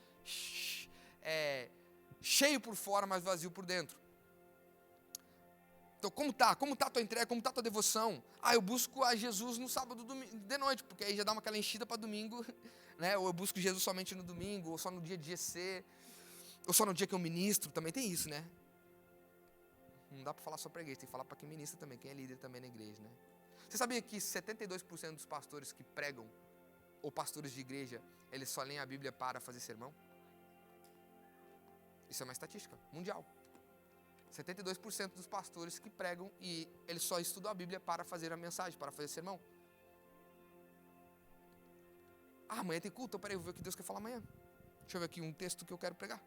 cheio por fora, mas vazio por dentro. Então, como tá? Como tá a tua entrega? Como tá a tua devoção? Eu busco a Jesus no sábado de noite, porque aí já dá aquela enchida para domingo, né? Ou eu busco Jesus somente no domingo, ou só no dia de GC, ou só no dia que eu ministro, também tem isso, né? Não dá para falar só para a igreja, tem que falar para quem ministra também, quem é líder também na igreja, né? Você sabia que 72% dos pastores que pregam, ou pastores de igreja, eles só leem a Bíblia para fazer sermão? Isso é uma estatística mundial. 72% dos pastores que pregam e eles só estudam a Bíblia para fazer a mensagem, para fazer sermão. Amanhã tem culto, peraí, eu vou ver o que Deus quer falar amanhã. Deixa eu ver aqui um texto que eu quero pregar.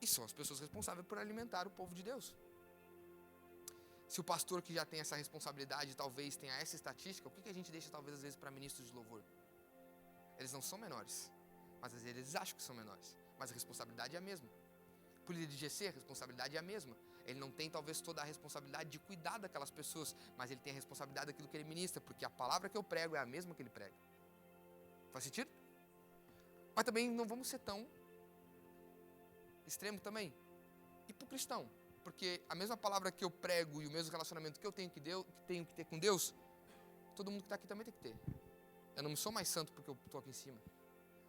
E são as pessoas responsáveis por alimentar o povo de Deus. Se o pastor que já tem essa responsabilidade talvez tenha essa estatística, o que a gente deixa talvez às vezes para ministros de louvor? Eles não são menores, mas às vezes eles acham que são menores, mas a responsabilidade é a mesma. Por líder de GC, a responsabilidade é a mesma. Ele não tem talvez toda a responsabilidade de cuidar daquelas pessoas, mas ele tem a responsabilidade daquilo que ele ministra, porque a palavra que eu prego é a mesma que ele prega. Faz sentido? Mas também não vamos ser tão extremo também. E para o cristão? Porque a mesma palavra que eu prego e o mesmo relacionamento que eu tenho que ter com Deus, todo mundo que está aqui também tem que ter. Eu não sou mais santo porque eu estou aqui em cima.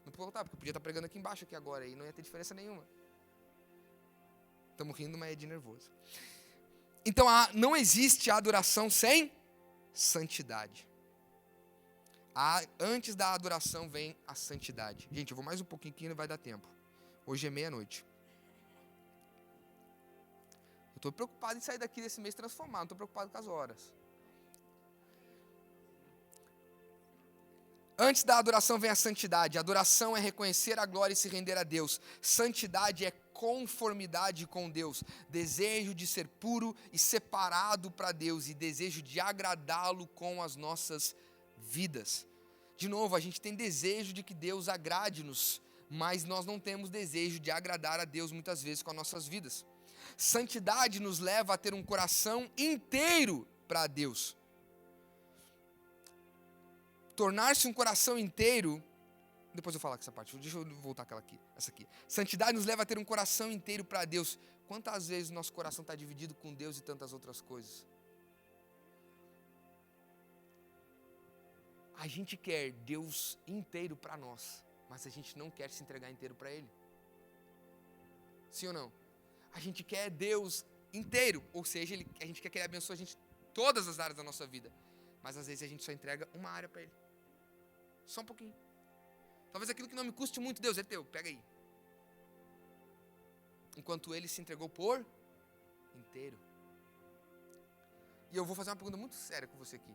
Não pode voltar, porque eu podia estar pregando aqui embaixo aqui agora e não ia ter diferença nenhuma. Estamos rindo, mas é de nervoso. Então não existe adoração sem santidade. Antes da adoração vem a santidade. Gente, eu vou mais um pouquinho aqui e não vai dar tempo. Hoje é meia-noite. Eu estou preocupado em sair daqui desse mês transformado, não estou preocupado com as horas. Antes da adoração vem a santidade. Adoração é reconhecer a glória e se render a Deus. Santidade é conformidade com Deus. Desejo de ser puro e separado para Deus. E desejo de agradá-lo com as nossas vidas. De novo, a gente tem desejo de que Deus agrade-nos, mas nós não temos desejo de agradar a Deus muitas vezes com as nossas vidas. Santidade nos leva a ter um coração inteiro para Deus. Tornar-se um coração inteiro, depois eu falo essa parte, deixa eu voltar essa aqui. Santidade nos leva a ter um coração inteiro para Deus. Quantas vezes nosso coração está dividido com Deus e tantas outras coisas? A gente quer Deus inteiro para nós, mas a gente não quer se entregar inteiro para Ele. Sim ou não? A gente quer Deus inteiro, ou seja, a gente quer que Ele abençoe a gente em todas as áreas da nossa vida, mas às vezes a gente só entrega uma área para Ele. Só um pouquinho. Talvez aquilo que não me custe muito, Deus, é teu, pega aí. Enquanto Ele se entregou por inteiro. E eu vou fazer uma pergunta muito séria com você aqui.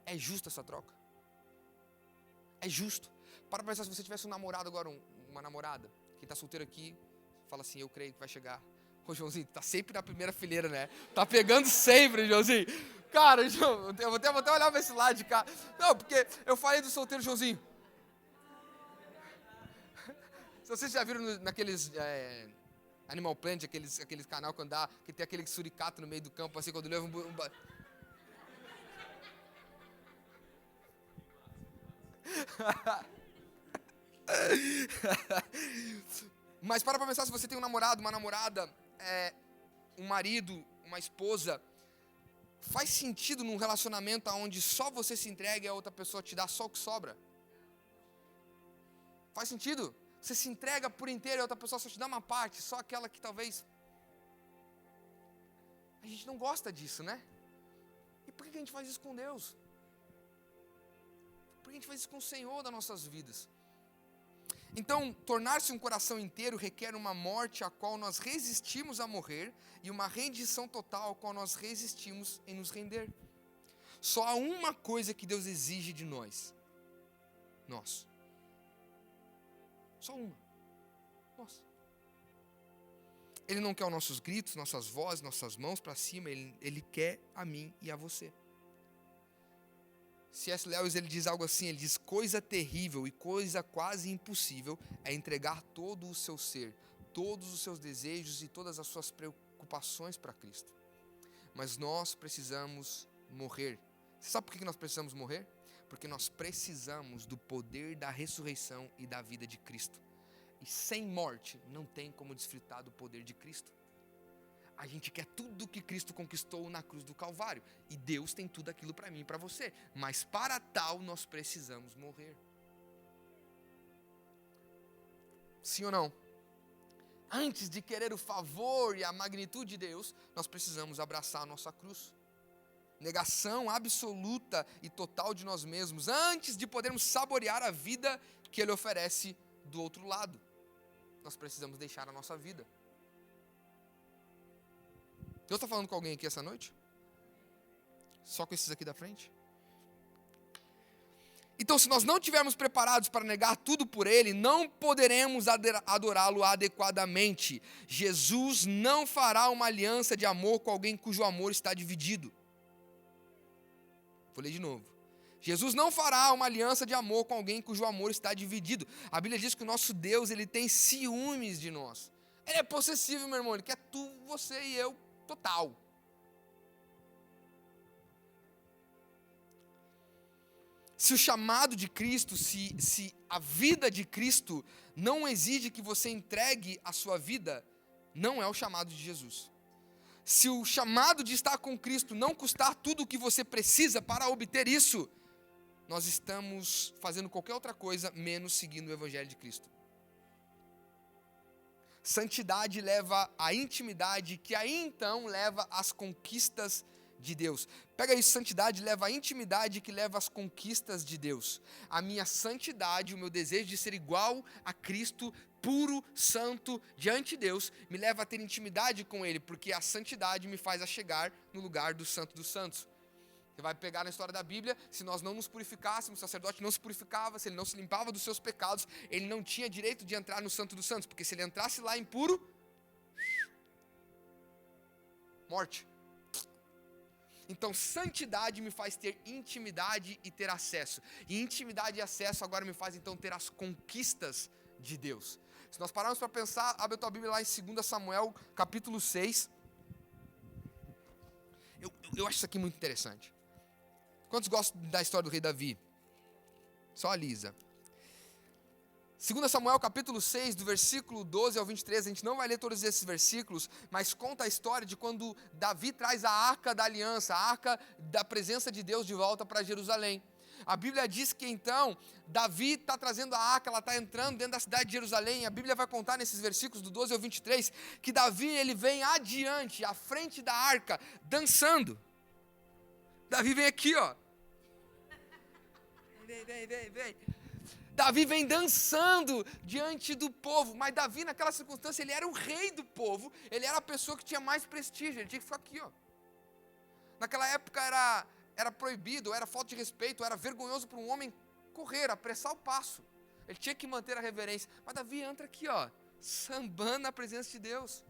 É justa essa troca? É justo? Para pensar, se você tivesse um namorado agora, uma namorada, quem está solteiro aqui, fala assim, eu creio que vai chegar. Ô, Joãozinho, tá sempre na primeira fileira, né? Tá pegando sempre, Joãozinho. Cara, João, eu vou até olhar pra esse lado de cá. Não, porque eu falei do solteiro Joãozinho. Se vocês já viram naqueles Animal Planet, aqueles canal quando dá, que tem aquele suricato no meio do campo, assim, quando leva Mas para pensar, se você tem um namorado, uma namorada, um marido, uma esposa, faz sentido num relacionamento onde só você se entrega e a outra pessoa te dá só o que sobra? Faz sentido? Você se entrega por inteiro e a outra pessoa só te dá uma parte, só aquela que talvez... A gente não gosta disso, né? E por que a gente faz isso com Deus? Por que a gente faz isso com o Senhor das nossas vidas? Então, tornar-se um coração inteiro requer uma morte a qual nós resistimos a morrer e uma rendição total a qual nós resistimos em nos render. Só há uma coisa que Deus exige de nós. Nós. Só uma. Nós. Ele não quer os nossos gritos, nossas vozes, nossas mãos para cima. Ele quer a mim e a você. C.S. Lewis, ele diz algo assim, ele diz, coisa terrível e coisa quase impossível é entregar todo o seu ser, todos os seus desejos e todas as suas preocupações para Cristo. Mas nós precisamos morrer. Você sabe por que nós precisamos morrer? Porque nós precisamos do poder da ressurreição e da vida de Cristo. E sem morte não tem como desfrutar do poder de Cristo. A gente quer tudo que Cristo conquistou na cruz do Calvário. E Deus tem tudo aquilo para mim e para você. Mas para tal nós precisamos morrer. Sim ou não? Antes de querer o favor e a magnitude de Deus, nós precisamos abraçar a nossa cruz. Negação absoluta e total de nós mesmos, antes de podermos saborear a vida que Ele oferece do outro lado. Nós precisamos deixar a nossa vida. Deus está falando com alguém aqui essa noite? Só com esses aqui da frente? Então, se nós não estivermos preparados para negar tudo por Ele, não poderemos adorá-lo adequadamente. Jesus não fará uma aliança de amor com alguém cujo amor está dividido. Vou ler de novo. Jesus não fará uma aliança de amor com alguém cujo amor está dividido. A Bíblia diz que o nosso Deus, Ele tem ciúmes de nós. Ele é possessivo, meu irmão. Ele quer tu, você e eu, total. Se o chamado de Cristo, se a vida de Cristo não exige que você entregue a sua vida, não é o chamado de Jesus. Se o chamado de estar com Cristo não custar tudo o que você precisa para obter isso, nós estamos fazendo qualquer outra coisa menos seguindo o Evangelho de Cristo. Santidade leva à intimidade, que aí então leva às conquistas de Deus. Pega isso, santidade leva à intimidade, que leva às conquistas de Deus. A minha santidade, o meu desejo de ser igual a Cristo, puro, santo, diante de Deus, me leva a ter intimidade com Ele, porque a santidade me faz a chegar no lugar do Santo dos Santos. Você vai pegar na história da Bíblia, se nós não nos purificássemos, o sacerdote não se purificava, se ele não se limpava dos seus pecados, ele não tinha direito de entrar no Santo dos Santos, porque se ele entrasse lá impuro, morte. Então, santidade me faz ter intimidade e ter acesso. E intimidade e acesso agora me faz então ter as conquistas de Deus. Se nós pararmos para pensar, abre a tua Bíblia lá em 2 Samuel, capítulo 6. Eu acho isso aqui muito interessante. Quantos gostam da história do rei Davi? Só a Lisa. 2 Samuel capítulo 6, do versículo 12 ao 23, a gente não vai ler todos esses versículos, mas conta a história de quando Davi traz a arca da aliança, a arca da presença de Deus de volta para Jerusalém. A Bíblia diz que então, Davi está trazendo a arca, ela está entrando dentro da cidade de Jerusalém. A Bíblia vai contar nesses versículos do 12 ao 23, que Davi ele vem adiante, à frente da arca, dançando. Davi vem aqui, ó. Vem. Davi vem dançando diante do povo, mas Davi naquela circunstância, ele era o rei do povo, ele era a pessoa que tinha mais prestígio, ele tinha que ficar aqui, ó. Naquela época era proibido, era falta de respeito, era vergonhoso para um homem correr, apressar o passo. Ele tinha que manter a reverência, mas Davi entra aqui, ó, sambando na presença de Deus.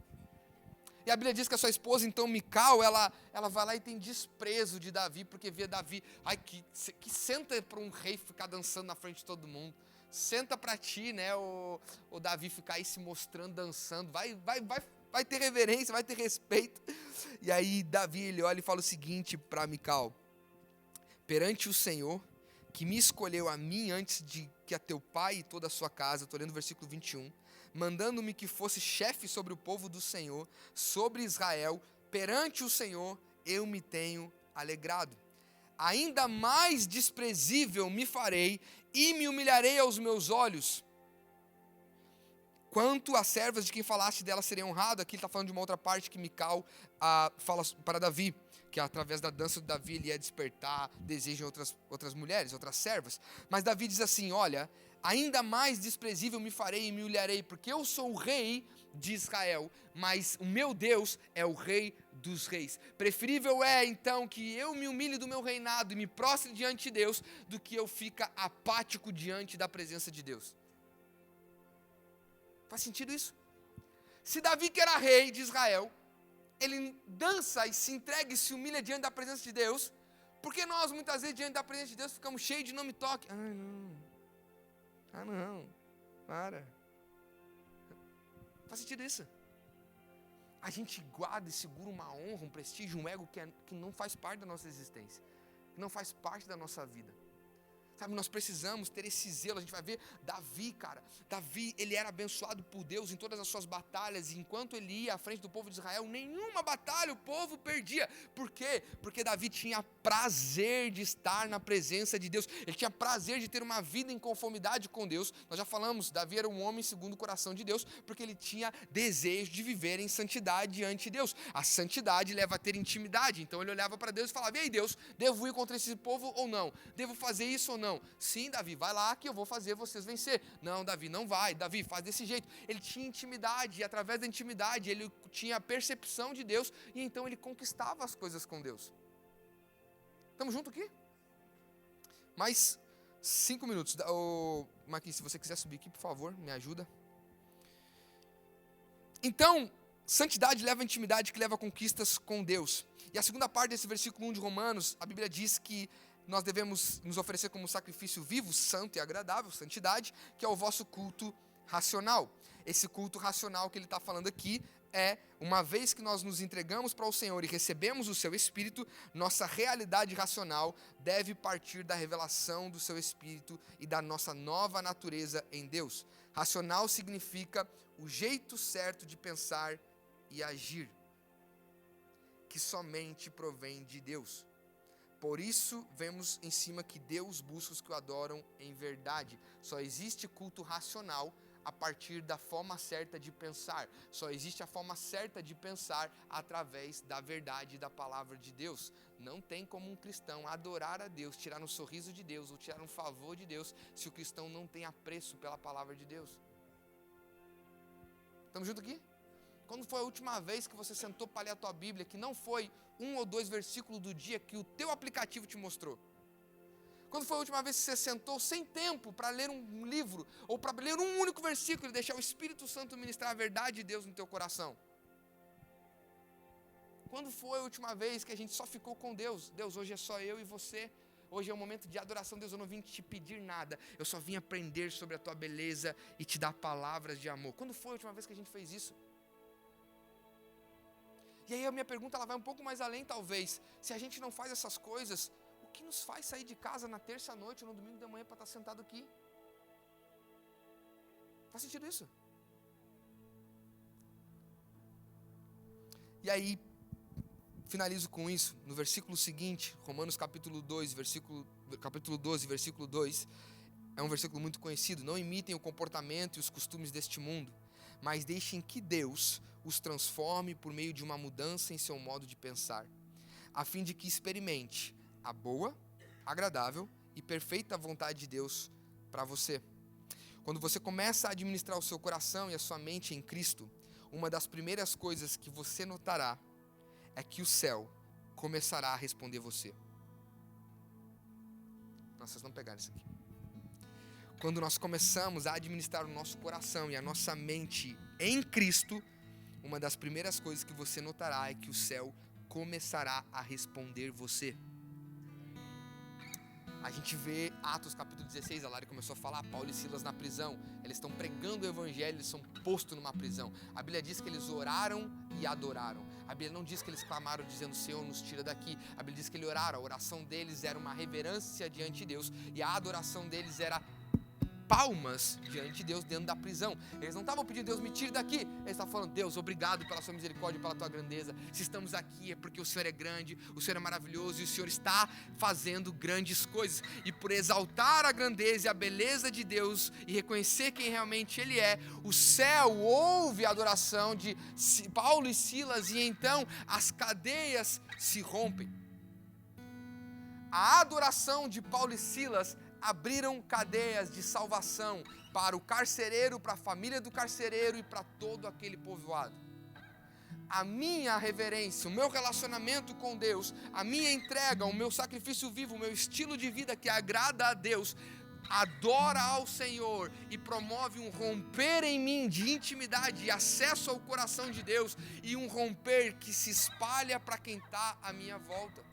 E a Bíblia diz que a sua esposa, então, Mical, ela vai lá e tem desprezo de Davi, porque vê Davi, ai, que senta para um rei ficar dançando na frente de todo mundo. Senta para ti, né, o Davi ficar aí se mostrando, dançando, vai ter reverência, vai ter respeito. E aí Davi, ele olha e fala o seguinte para Mical: perante o Senhor, que me escolheu a mim antes de que a teu pai e toda a sua casa, estou lendo o versículo 21, mandando-me que fosse chefe sobre o povo do Senhor, sobre Israel, perante o Senhor eu me tenho alegrado. Ainda mais desprezível me farei e me humilharei aos meus olhos. Quanto às servas de quem falaste delas serem honradas, aqui ele está falando de uma outra parte que Mical fala para Davi, que através da dança de Davi ele ia despertar desejo em outras mulheres, outras servas. Mas Davi diz assim, olha, ainda mais desprezível me farei e me humilharei, porque eu sou o rei de Israel, mas o meu Deus é o rei dos reis. Preferível é então que eu me humilhe do meu reinado e me prostre diante de Deus, do que eu fique apático diante da presença de Deus. Faz sentido isso? Se Davi, que era rei de Israel, ele dança e se entrega e se humilha diante da presença de Deus, porque nós muitas vezes diante da presença de Deus ficamos cheios de não me toque. Não, para. Faz sentido isso? A gente guarda e segura uma honra, um prestígio, um ego que não faz parte da nossa existência, que não faz parte da nossa vida. Sabe, nós precisamos ter esse zelo. A gente vai ver Davi, cara. Davi, ele era abençoado por Deus em todas as suas batalhas. E enquanto ele ia à frente do povo de Israel, nenhuma batalha o povo perdia. Por quê? Porque Davi tinha prazer de estar na presença de Deus. Ele tinha prazer de ter uma vida em conformidade com Deus. Nós já falamos, Davi era um homem segundo o coração de Deus, porque ele tinha desejo de viver em santidade diante de Deus. A santidade leva a ter intimidade. Então ele olhava para Deus e falava: e aí, Deus, devo ir contra esse povo ou não? Devo fazer isso ou não? Sim, Davi, vai lá que eu vou fazer vocês vencer. Não, Davi, não vai. Davi, faz desse jeito. Ele tinha intimidade, e através da intimidade ele tinha a percepção de Deus, e então ele conquistava as coisas com Deus. Estamos juntos aqui? Mais 5 minutos. Marquinhos, se você quiser subir aqui, por favor, me ajuda. Então, santidade leva a intimidade, que leva a conquistas com Deus. E a segunda parte desse versículo 1 de Romanos, a Bíblia diz que nós devemos nos oferecer como sacrifício vivo, santo e agradável, santidade, que é o vosso culto racional. Esse culto racional que ele está falando aqui é, uma vez que nós nos entregamos para o Senhor e recebemos o seu Espírito, nossa realidade racional deve partir da revelação do seu Espírito e da nossa nova natureza em Deus. Racional significa o jeito certo de pensar e agir, que somente provém de Deus. Por isso, vemos em cima que Deus busca os que o adoram em verdade. Só existe culto racional a partir da forma certa de pensar. Só existe a forma certa de pensar através da verdade da palavra de Deus. Não tem como um cristão adorar a Deus, tirar um sorriso de Deus ou tirar um favor de Deus, se o cristão não tem apreço pela palavra de Deus. Estamos juntos aqui? Quando foi a última vez que você sentou para ler a tua Bíblia, que não foi 1 ou 2 versículos do dia que o teu aplicativo te mostrou? Quando foi a última vez que você sentou sem tempo para ler um livro, ou para ler um único versículo e deixar o Espírito Santo ministrar a verdade de Deus no teu coração? Quando foi a última vez que a gente só ficou com Deus? Deus, hoje é só eu e você. Hoje é um momento de adoração. Deus, eu não vim te pedir nada. Eu só vim aprender sobre a tua beleza e te dar palavras de amor. Quando foi a última vez que a gente fez isso? E aí a minha pergunta ela vai um pouco mais além, talvez. Se a gente não faz essas coisas, o que nos faz sair de casa na terça-noite ou no domingo de manhã para estar sentado aqui? Faz sentido isso? E aí, finalizo com isso, no versículo seguinte, Romanos capítulo 12, versículo 2, é um versículo muito conhecido. Não imitem o comportamento e os costumes deste mundo, mas deixem que Deus os transforme por meio de uma mudança em seu modo de pensar, a fim de que experimente a boa, agradável e perfeita vontade de Deus para você. Quando você começa a administrar o seu coração e a sua mente em Cristo, uma das primeiras coisas que você notará é que o céu começará a responder você. Nossa, vocês não pegaram isso aqui. Quando nós começamos a administrar o nosso coração e a nossa mente em Cristo, uma das primeiras coisas que você notará é que o céu começará a responder você. A gente vê Atos capítulo 16, a Lari começou a falar, Paulo e Silas na prisão, eles estão pregando o evangelho, eles são postos numa prisão. A Bíblia diz que eles oraram e adoraram. A Bíblia não diz que eles clamaram dizendo, Senhor, nos tira daqui. A Bíblia diz que eles oraram, a oração deles era uma reverência diante de Deus, e a adoração deles era palmas diante de Deus dentro da prisão. Eles não estavam pedindo, Deus, me tire daqui. Eles estavam falando, Deus, obrigado pela sua misericórdia, pela tua grandeza. Se estamos aqui é porque o Senhor é grande, o Senhor é maravilhoso e o Senhor está fazendo grandes coisas. E por exaltar a grandeza e a beleza de Deus e reconhecer quem realmente Ele é, o céu ouve a adoração de Paulo e Silas, e então as cadeias se rompem. A adoração de Paulo e Silas abriram cadeias de salvação para o carcereiro, para a família do carcereiro e para todo aquele povoado. A minha reverência, o meu relacionamento com Deus, a minha entrega, o meu sacrifício vivo, o meu estilo de vida que agrada a Deus, adora ao Senhor e promove um romper em mim de intimidade e acesso ao coração de Deus, e um romper que se espalha para quem está à minha volta.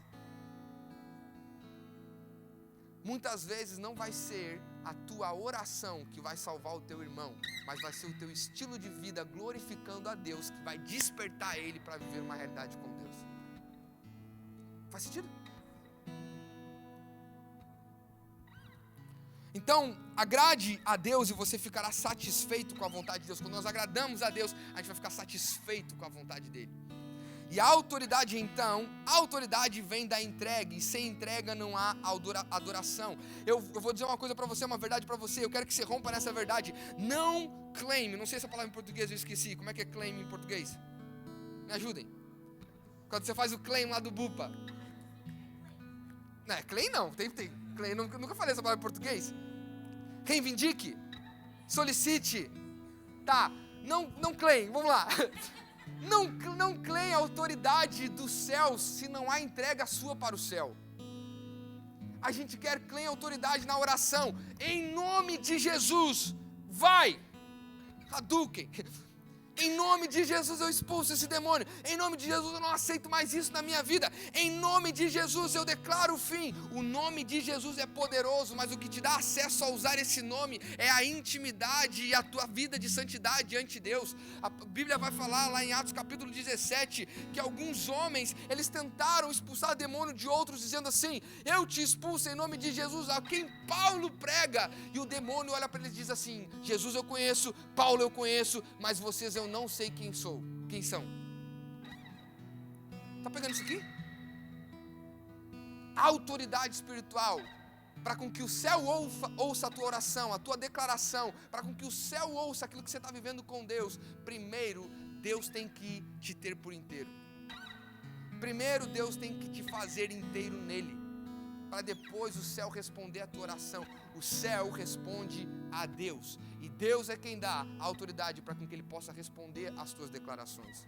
Muitas vezes não vai ser a tua oração que vai salvar o teu irmão, mas vai ser o teu estilo de vida glorificando a Deus que vai despertar ele para viver uma realidade com Deus. Faz sentido? Então, agrade a Deus e você ficará satisfeito com a vontade de Deus. Quando nós agradamos a Deus, a gente vai ficar satisfeito com a vontade dele. E a autoridade, então, a autoridade vem da entrega, e sem entrega não há adoração. Eu vou dizer uma coisa para você, uma verdade para você, eu quero que você rompa nessa verdade. Não claim, não sei essa palavra em português, eu esqueci, como é que é claim em português? Me ajudem. Quando você faz o claim lá do Bupa. Não, claim não, tem claim, nunca falei essa palavra em português. Reivindique, solicite, tá, não claim, vamos lá. Não claim a autoridade do céu se não há entrega sua para o céu. A gente quer claim autoridade na oração. Em nome de Jesus, vai! Hadouken! Em nome de Jesus eu expulso esse demônio. Em nome de Jesus eu não aceito mais isso na minha vida. Em nome de Jesus eu declaro o fim. O nome de Jesus é poderoso, mas o que te dá acesso a usar esse nome é a intimidade e a tua vida de santidade diante de Deus. A Bíblia vai falar lá em Atos capítulo 17 que alguns homens, eles tentaram expulsar demônio de outros dizendo assim: eu te expulso em nome de Jesus, a quem Paulo prega. E o demônio olha para ele e diz assim: Jesus eu conheço, Paulo eu conheço, mas vocês eu não sei quem são. Tá pegando isso aqui? A autoridade espiritual, para com que o céu ouça a tua oração, a tua declaração, para com que o céu ouça aquilo que você está vivendo com Deus. Primeiro, Deus tem que te ter por inteiro. Primeiro, Deus tem que te fazer inteiro nele, para depois o céu responder a tua oração. O céu responde a Deus, e Deus é quem dá a autoridade para que ele possa responder às tuas declarações.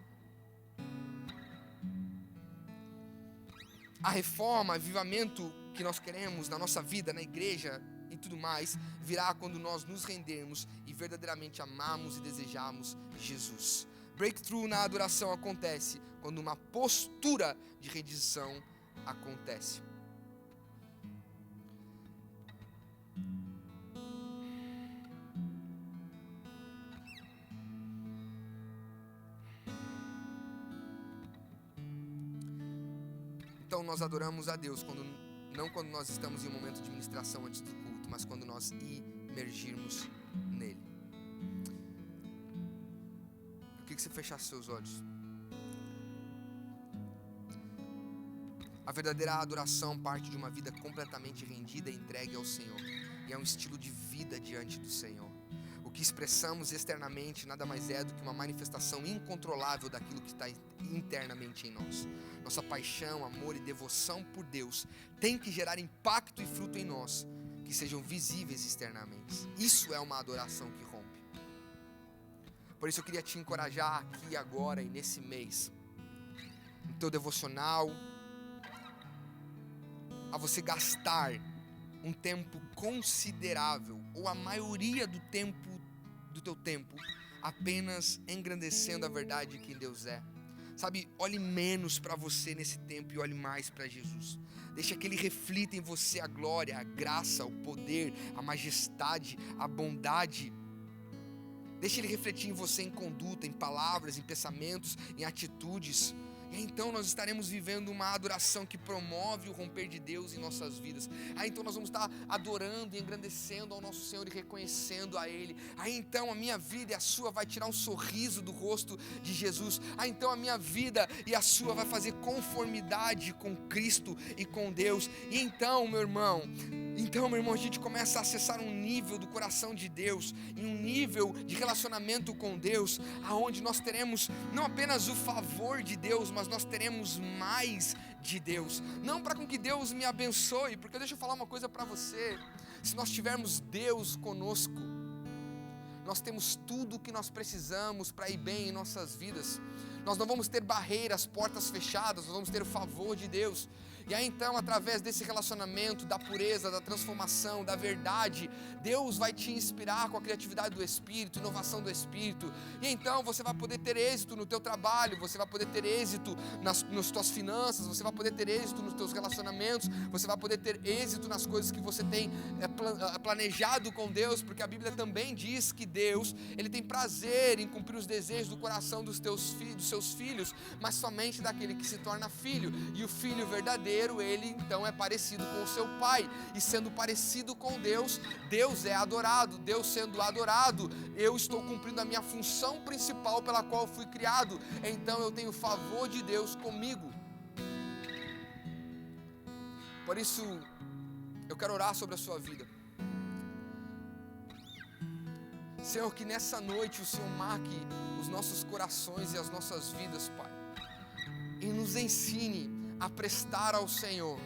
A reforma, avivamento que nós queremos na nossa vida, na igreja e tudo mais, virá quando nós nos rendermos e verdadeiramente amarmos e desejarmos Jesus. Breakthrough na adoração acontece quando uma postura de rendição acontece. Então nós adoramos a Deus não quando nós estamos em um momento de ministração antes do culto, mas quando nós imergirmos nele. Eu queria que você fechasse seus olhos. A verdadeira adoração parte de uma vida completamente rendida e entregue ao Senhor, e é um estilo de vida diante do Senhor. O que expressamos externamente nada mais é do que uma manifestação incontrolável daquilo que está internamente em nós. Nossa paixão, amor e devoção por Deus tem que gerar impacto e fruto em nós, que sejam visíveis externamente. Isso é uma adoração que rompe. Por isso eu queria te encorajar aqui agora e nesse mês, no teu devocional, a você gastar um tempo considerável, ou a maioria do teu tempo, apenas engrandecendo a verdade de quem Deus é. Sabe, olhe menos para você nesse tempo e olhe mais para Jesus. Deixa que Ele reflita em você a glória, a graça, o poder, a majestade, a bondade. Deixa Ele refletir em você em conduta, em palavras, em pensamentos, em atitudes. E então nós estaremos vivendo uma adoração que promove o romper de Deus em nossas vidas. Aí então nós vamos estar adorando e engrandecendo ao nosso Senhor e reconhecendo a Ele. Aí então a minha vida e a sua vai tirar um sorriso do rosto de Jesus. Aí então a minha vida e a sua vai fazer conformidade com Cristo e com Deus. E então, meu irmão, a gente começa a acessar um nível do coração de Deus, em um nível de relacionamento com Deus, aonde nós teremos não apenas o favor de Deus, mas nós teremos mais de Deus. Não para com que Deus me abençoe, porque deixa eu falar uma coisa para você: se nós tivermos Deus conosco, nós temos tudo o que nós precisamos para ir bem em nossas vidas. Nós não vamos ter barreiras, portas fechadas, nós vamos ter o favor de Deus. E aí então, através desse relacionamento, da pureza, da transformação, da verdade, Deus vai te inspirar com a criatividade do Espírito, inovação do Espírito. E então você vai poder ter êxito no teu trabalho, você vai poder ter êxito nas tuas finanças, você vai poder ter êxito nos teus relacionamentos, você vai poder ter êxito nas coisas que você tem planejado com Deus, porque a Bíblia também diz que Deus, Ele tem prazer em cumprir os desejos do coração dos seus filhos, mas somente daquele que se torna filho. E o filho verdadeiro inteiro ele então é parecido com o seu Pai. E sendo parecido com Deus, Deus é adorado. Deus sendo adorado, eu estou cumprindo a minha função principal pela qual eu fui criado. Então eu tenho o favor de Deus comigo. Por isso, eu quero orar sobre a sua vida. Senhor, que nessa noite o Senhor marque os nossos corações e as nossas vidas, Pai. E nos ensine a prestar ao Senhor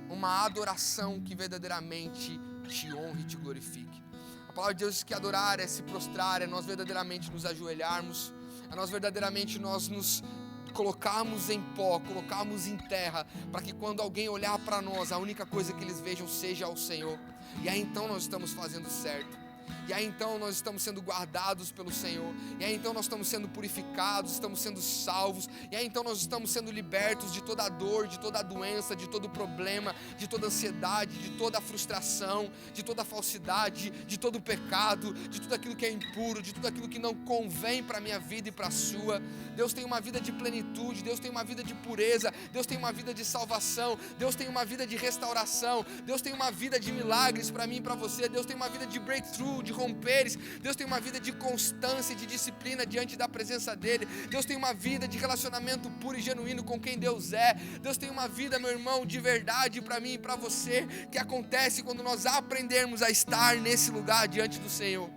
uma adoração que verdadeiramente te honre e te glorifique. A palavra de Deus diz que adorar é se prostrar, é nós verdadeiramente nos ajoelharmos, é nós verdadeiramente nós nos colocarmos em pó, colocarmos em terra, para que quando alguém olhar para nós, a única coisa que eles vejam seja o Senhor. E aí então nós estamos fazendo certo. E aí então nós estamos sendo guardados pelo Senhor. E aí então nós estamos sendo purificados, estamos sendo salvos. E aí então nós estamos sendo libertos de toda a dor, de toda a doença, de todo o problema, de toda a ansiedade, de toda a frustração, de toda a falsidade, de todo o pecado, de tudo aquilo que é impuro, de tudo aquilo que não convém para a minha vida e para a sua. Deus tem uma vida de plenitude, Deus tem uma vida de pureza, Deus tem uma vida de salvação, Deus tem uma vida de restauração, Deus tem uma vida de milagres para mim e para você, Deus tem uma vida de breakthrough, de romperes, Deus tem uma vida de constância e de disciplina diante da presença dEle, Deus tem uma vida de relacionamento puro e genuíno com quem Deus é, Deus tem uma vida, meu irmão, de verdade para mim e para você, que acontece quando nós aprendermos a estar nesse lugar diante do Senhor.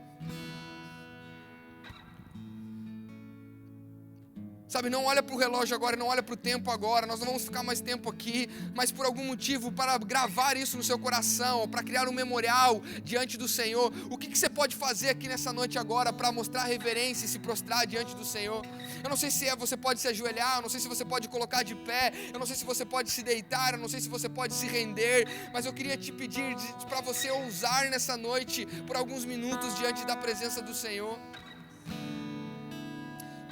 Sabe, não olha para o relógio agora, não olha para o tempo agora, nós não vamos ficar mais tempo aqui, mas por algum motivo, para gravar isso no seu coração, para criar um memorial diante do Senhor, o que você pode fazer aqui nessa noite agora para mostrar reverência e se prostrar diante do Senhor? Eu não sei se você pode se ajoelhar, eu não sei se você pode colocar de pé, eu não sei se você pode se deitar, eu não sei se você pode se render, mas eu queria te pedir para você ousar nessa noite por alguns minutos diante da presença do Senhor.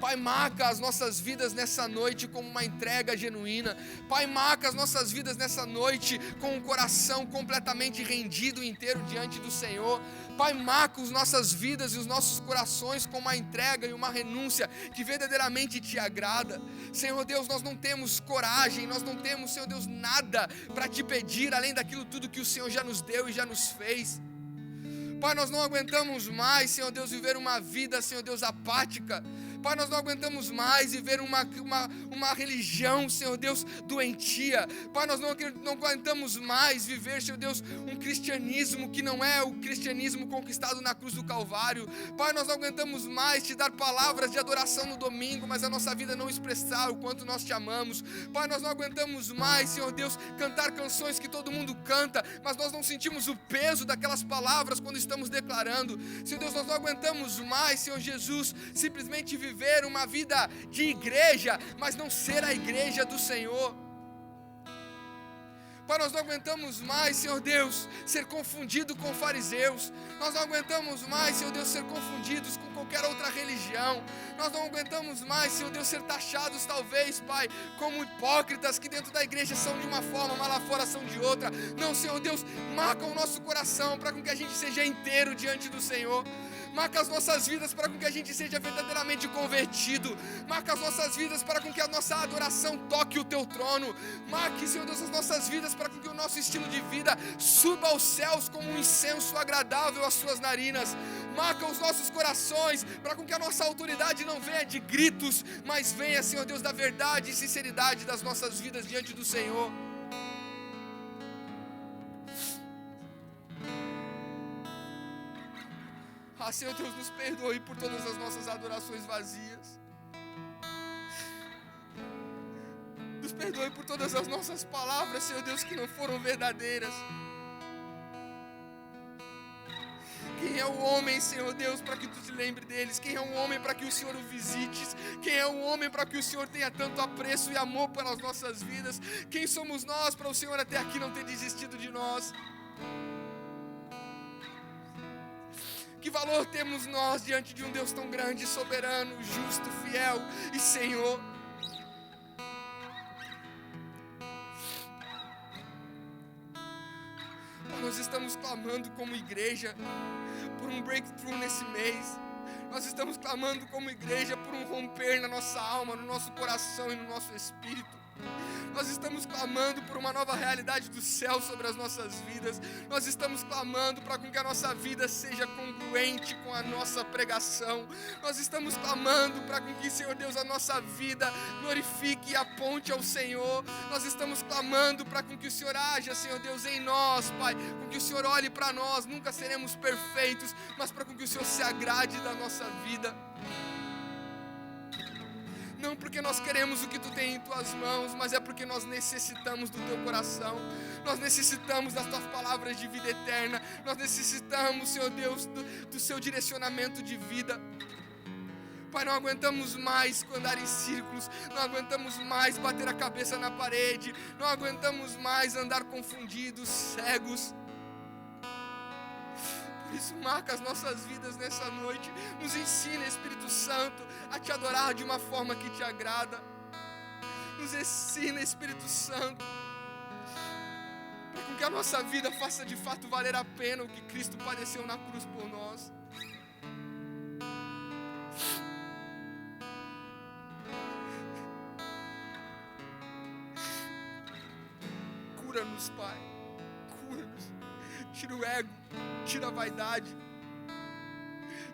Pai, marca as nossas vidas nessa noite com uma entrega genuína. Pai, marca as nossas vidas nessa noite com um coração completamente rendido inteiro diante do Senhor. Pai, marca as nossas vidas e os nossos corações com uma entrega e uma renúncia que verdadeiramente te agrada. Senhor Deus, nós não temos coragem, nós não temos, Senhor Deus, nada para te pedir além daquilo tudo que o Senhor já nos deu e já nos fez. Pai, nós não aguentamos mais, Senhor Deus, viver uma vida, Senhor Deus, apática. Pai, nós não aguentamos mais viver uma religião, Senhor Deus, doentia. Pai, nós não aguentamos mais viver, Senhor Deus, um cristianismo que não é o cristianismo conquistado na cruz do Calvário. Pai, nós não aguentamos mais te dar palavras de adoração no domingo, mas a nossa vida não expressar o quanto nós te amamos. Pai, nós não aguentamos mais, Senhor Deus, cantar canções que todo mundo canta, mas nós não sentimos o peso daquelas palavras quando estamos declarando. Senhor Deus, nós não aguentamos mais, Senhor Jesus, simplesmente viver uma vida de igreja, mas não ser a igreja do Senhor. Pai, nós não aguentamos mais, Senhor Deus, ser confundido com fariseus. Nós não aguentamos mais, Senhor Deus, ser confundidos com qualquer outra religião. Nós não aguentamos mais, Senhor Deus, ser taxados talvez, Pai, como hipócritas que dentro da igreja são de uma forma, mas lá fora são de outra. Não, Senhor Deus, marca o nosso coração para que a gente seja inteiro diante do Senhor. Marca as nossas vidas para que a gente seja verdadeiramente convertido. Marca as nossas vidas para que a nossa adoração toque o teu trono. Marque, Senhor Deus, as nossas vidas para que o nosso estilo de vida suba aos céus como um incenso agradável às suas narinas. Marca os nossos corações para que a nossa autoridade não venha de gritos, mas venha, Senhor Deus, da verdade e sinceridade das nossas vidas diante do Senhor. Ah, Senhor Deus, nos perdoe por todas as nossas adorações vazias. Nos perdoe por todas as nossas palavras, Senhor Deus, que não foram verdadeiras. Quem é o homem, Senhor Deus, para que tu te lembre deles? Quem é o homem para que o Senhor o visites? Quem é o homem para que o Senhor tenha tanto apreço e amor pelas nossas vidas? Quem somos nós para o Senhor até aqui não ter desistido de nós? Que valor temos nós diante de um Deus tão grande, soberano, justo, fiel e Senhor? Nós estamos clamando como igreja por um breakthrough nesse mês. Nós estamos clamando como igreja por um romper na nossa alma, no nosso coração e no nosso espírito. Nós estamos clamando por uma nova realidade do céu sobre as nossas vidas. Nós estamos clamando para que a nossa vida seja congruente com a nossa pregação. Nós estamos clamando para que, Senhor Deus, a nossa vida glorifique e aponte ao Senhor. Nós estamos clamando para que o Senhor haja, Senhor Deus, em nós, Pai. Com que o Senhor olhe para nós. Nunca seremos perfeitos, mas para que o Senhor se agrade da nossa vida. Não porque nós queremos o que Tu tem em Tuas mãos, mas é porque nós necessitamos do Teu coração. Nós necessitamos das Tuas palavras de vida eterna. Nós necessitamos, Senhor Deus, do Seu direcionamento de vida. Pai, não aguentamos mais andar em círculos. Não aguentamos mais bater a cabeça na parede. Não aguentamos mais andar confundidos, cegos. Por isso, marca as nossas vidas nessa noite. Nos ensina, Espírito Santo, a Te adorar de uma forma que Te agrada. Nos ensina, Espírito Santo, para que a nossa vida faça de fato valer a pena o que Cristo padeceu na cruz por nós. Cura-nos, Pai. Cura-nos. Tira o ego. Tira a vaidade,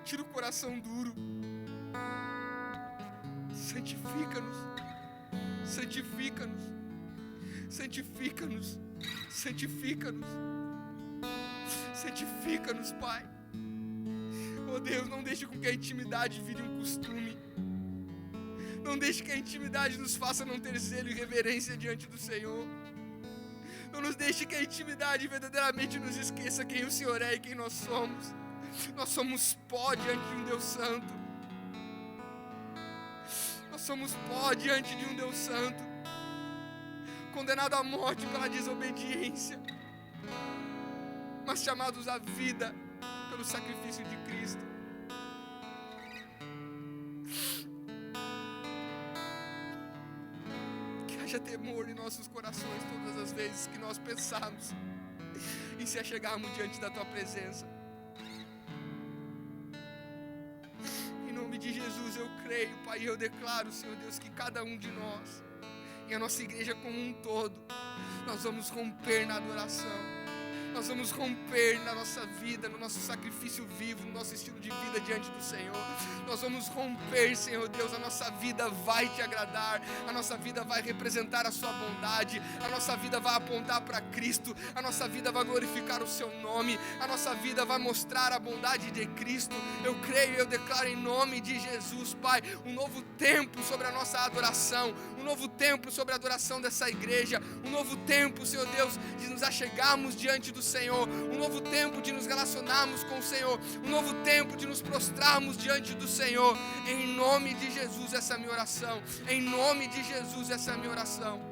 tira o coração duro, santifica-nos, santifica-nos, santifica-nos, santifica-nos, santifica-nos, Pai. Oh Deus, não deixe com que a intimidade vire um costume, não deixe que a intimidade nos faça não ter zelo e reverência diante do Senhor. Não nos deixe que a intimidade verdadeiramente nos esqueça quem o Senhor é e quem nós somos. Nós somos pó diante de um Deus santo. Nós somos pó diante de um Deus santo, condenado à morte pela desobediência, mas chamados à vida pelo sacrifício de Cristo. Haja temor em nossos corações todas as vezes que nós pensamos em se achegarmos diante da Tua presença. Em nome de Jesus eu creio, Pai, e eu declaro, Senhor Deus, que cada um de nós, e a nossa igreja como um todo, nós vamos romper na adoração. Nós vamos romper na nossa vida, no nosso sacrifício vivo, no nosso estilo de vida diante do Senhor. Nós vamos romper, Senhor Deus, a nossa vida vai Te agradar, a nossa vida vai representar a Sua bondade, a nossa vida vai apontar para Cristo, a nossa vida vai glorificar o Seu nome, a nossa vida vai mostrar a bondade de Cristo. Eu creio e eu declaro em nome de Jesus, Pai, um novo tempo sobre a nossa adoração, um novo tempo sobre a adoração dessa igreja, um novo tempo, Senhor Deus, de nos achegarmos diante do Senhor, um novo tempo de nos relacionarmos com o Senhor, um novo tempo de nos prostrarmos diante do Senhor. Em nome de Jesus, essa é a minha oração. Em nome de Jesus, essa é a minha oração.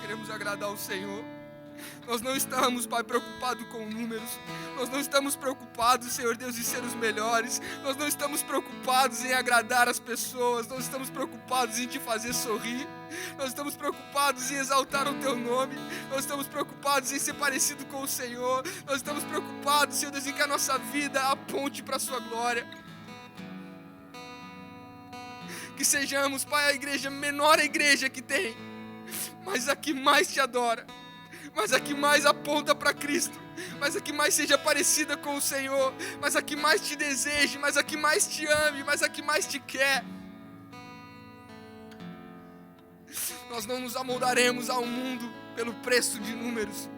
Queremos agradar ao Senhor. Nós não estamos, Pai, preocupados com números. Nós não estamos preocupados, Senhor Deus, em ser os melhores. Nós não estamos preocupados em agradar as pessoas. Nós estamos preocupados em Te fazer sorrir. Nós estamos preocupados em exaltar o Teu nome. Nós estamos preocupados em ser parecido com o Senhor. Nós estamos preocupados, Senhor Deus, em que a nossa vida aponte para a Sua glória. Que sejamos, Pai, a igreja, menor igreja que tem, mas a que mais Te adora, mas a que mais aponta para Cristo, mas a que mais seja parecida com o Senhor, mas a que mais Te deseje, mas a que mais Te ame, mas a que mais Te quer. Nós não nos amoldaremos ao mundo pelo preço de números.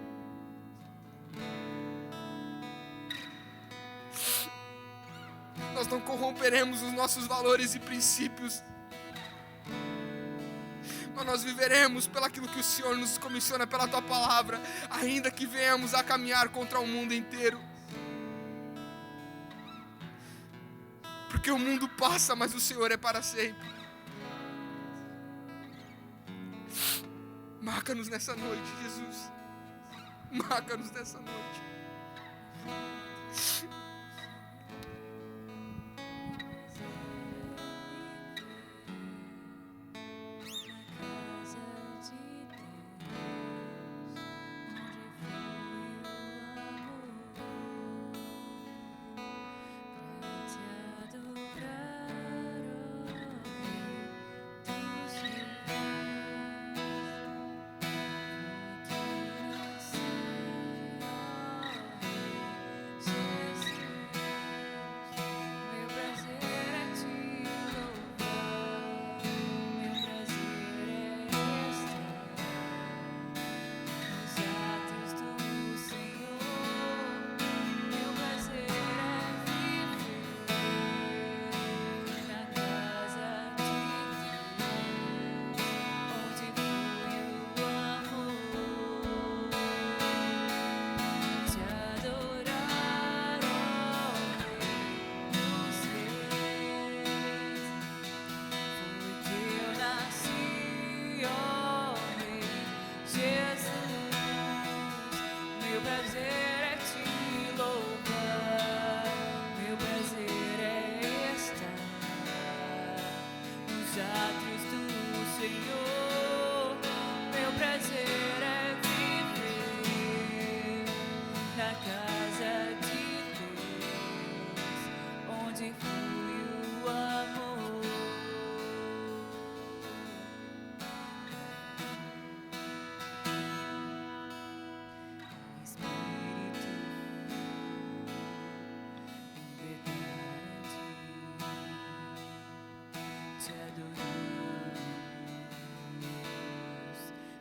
Nós não corromperemos os nossos valores e princípios, mas nós viveremos pelaquilo que o Senhor nos comissiona pela Tua palavra, ainda que venhamos a caminhar contra o mundo inteiro. Porque o mundo passa, mas o Senhor é para sempre. Marca-nos nessa noite, Jesus. Marca-nos nessa noite.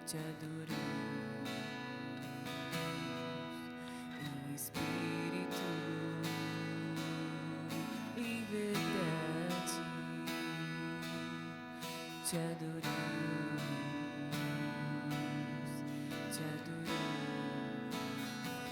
Te adoramos em espírito, em verdade. Te adoramos.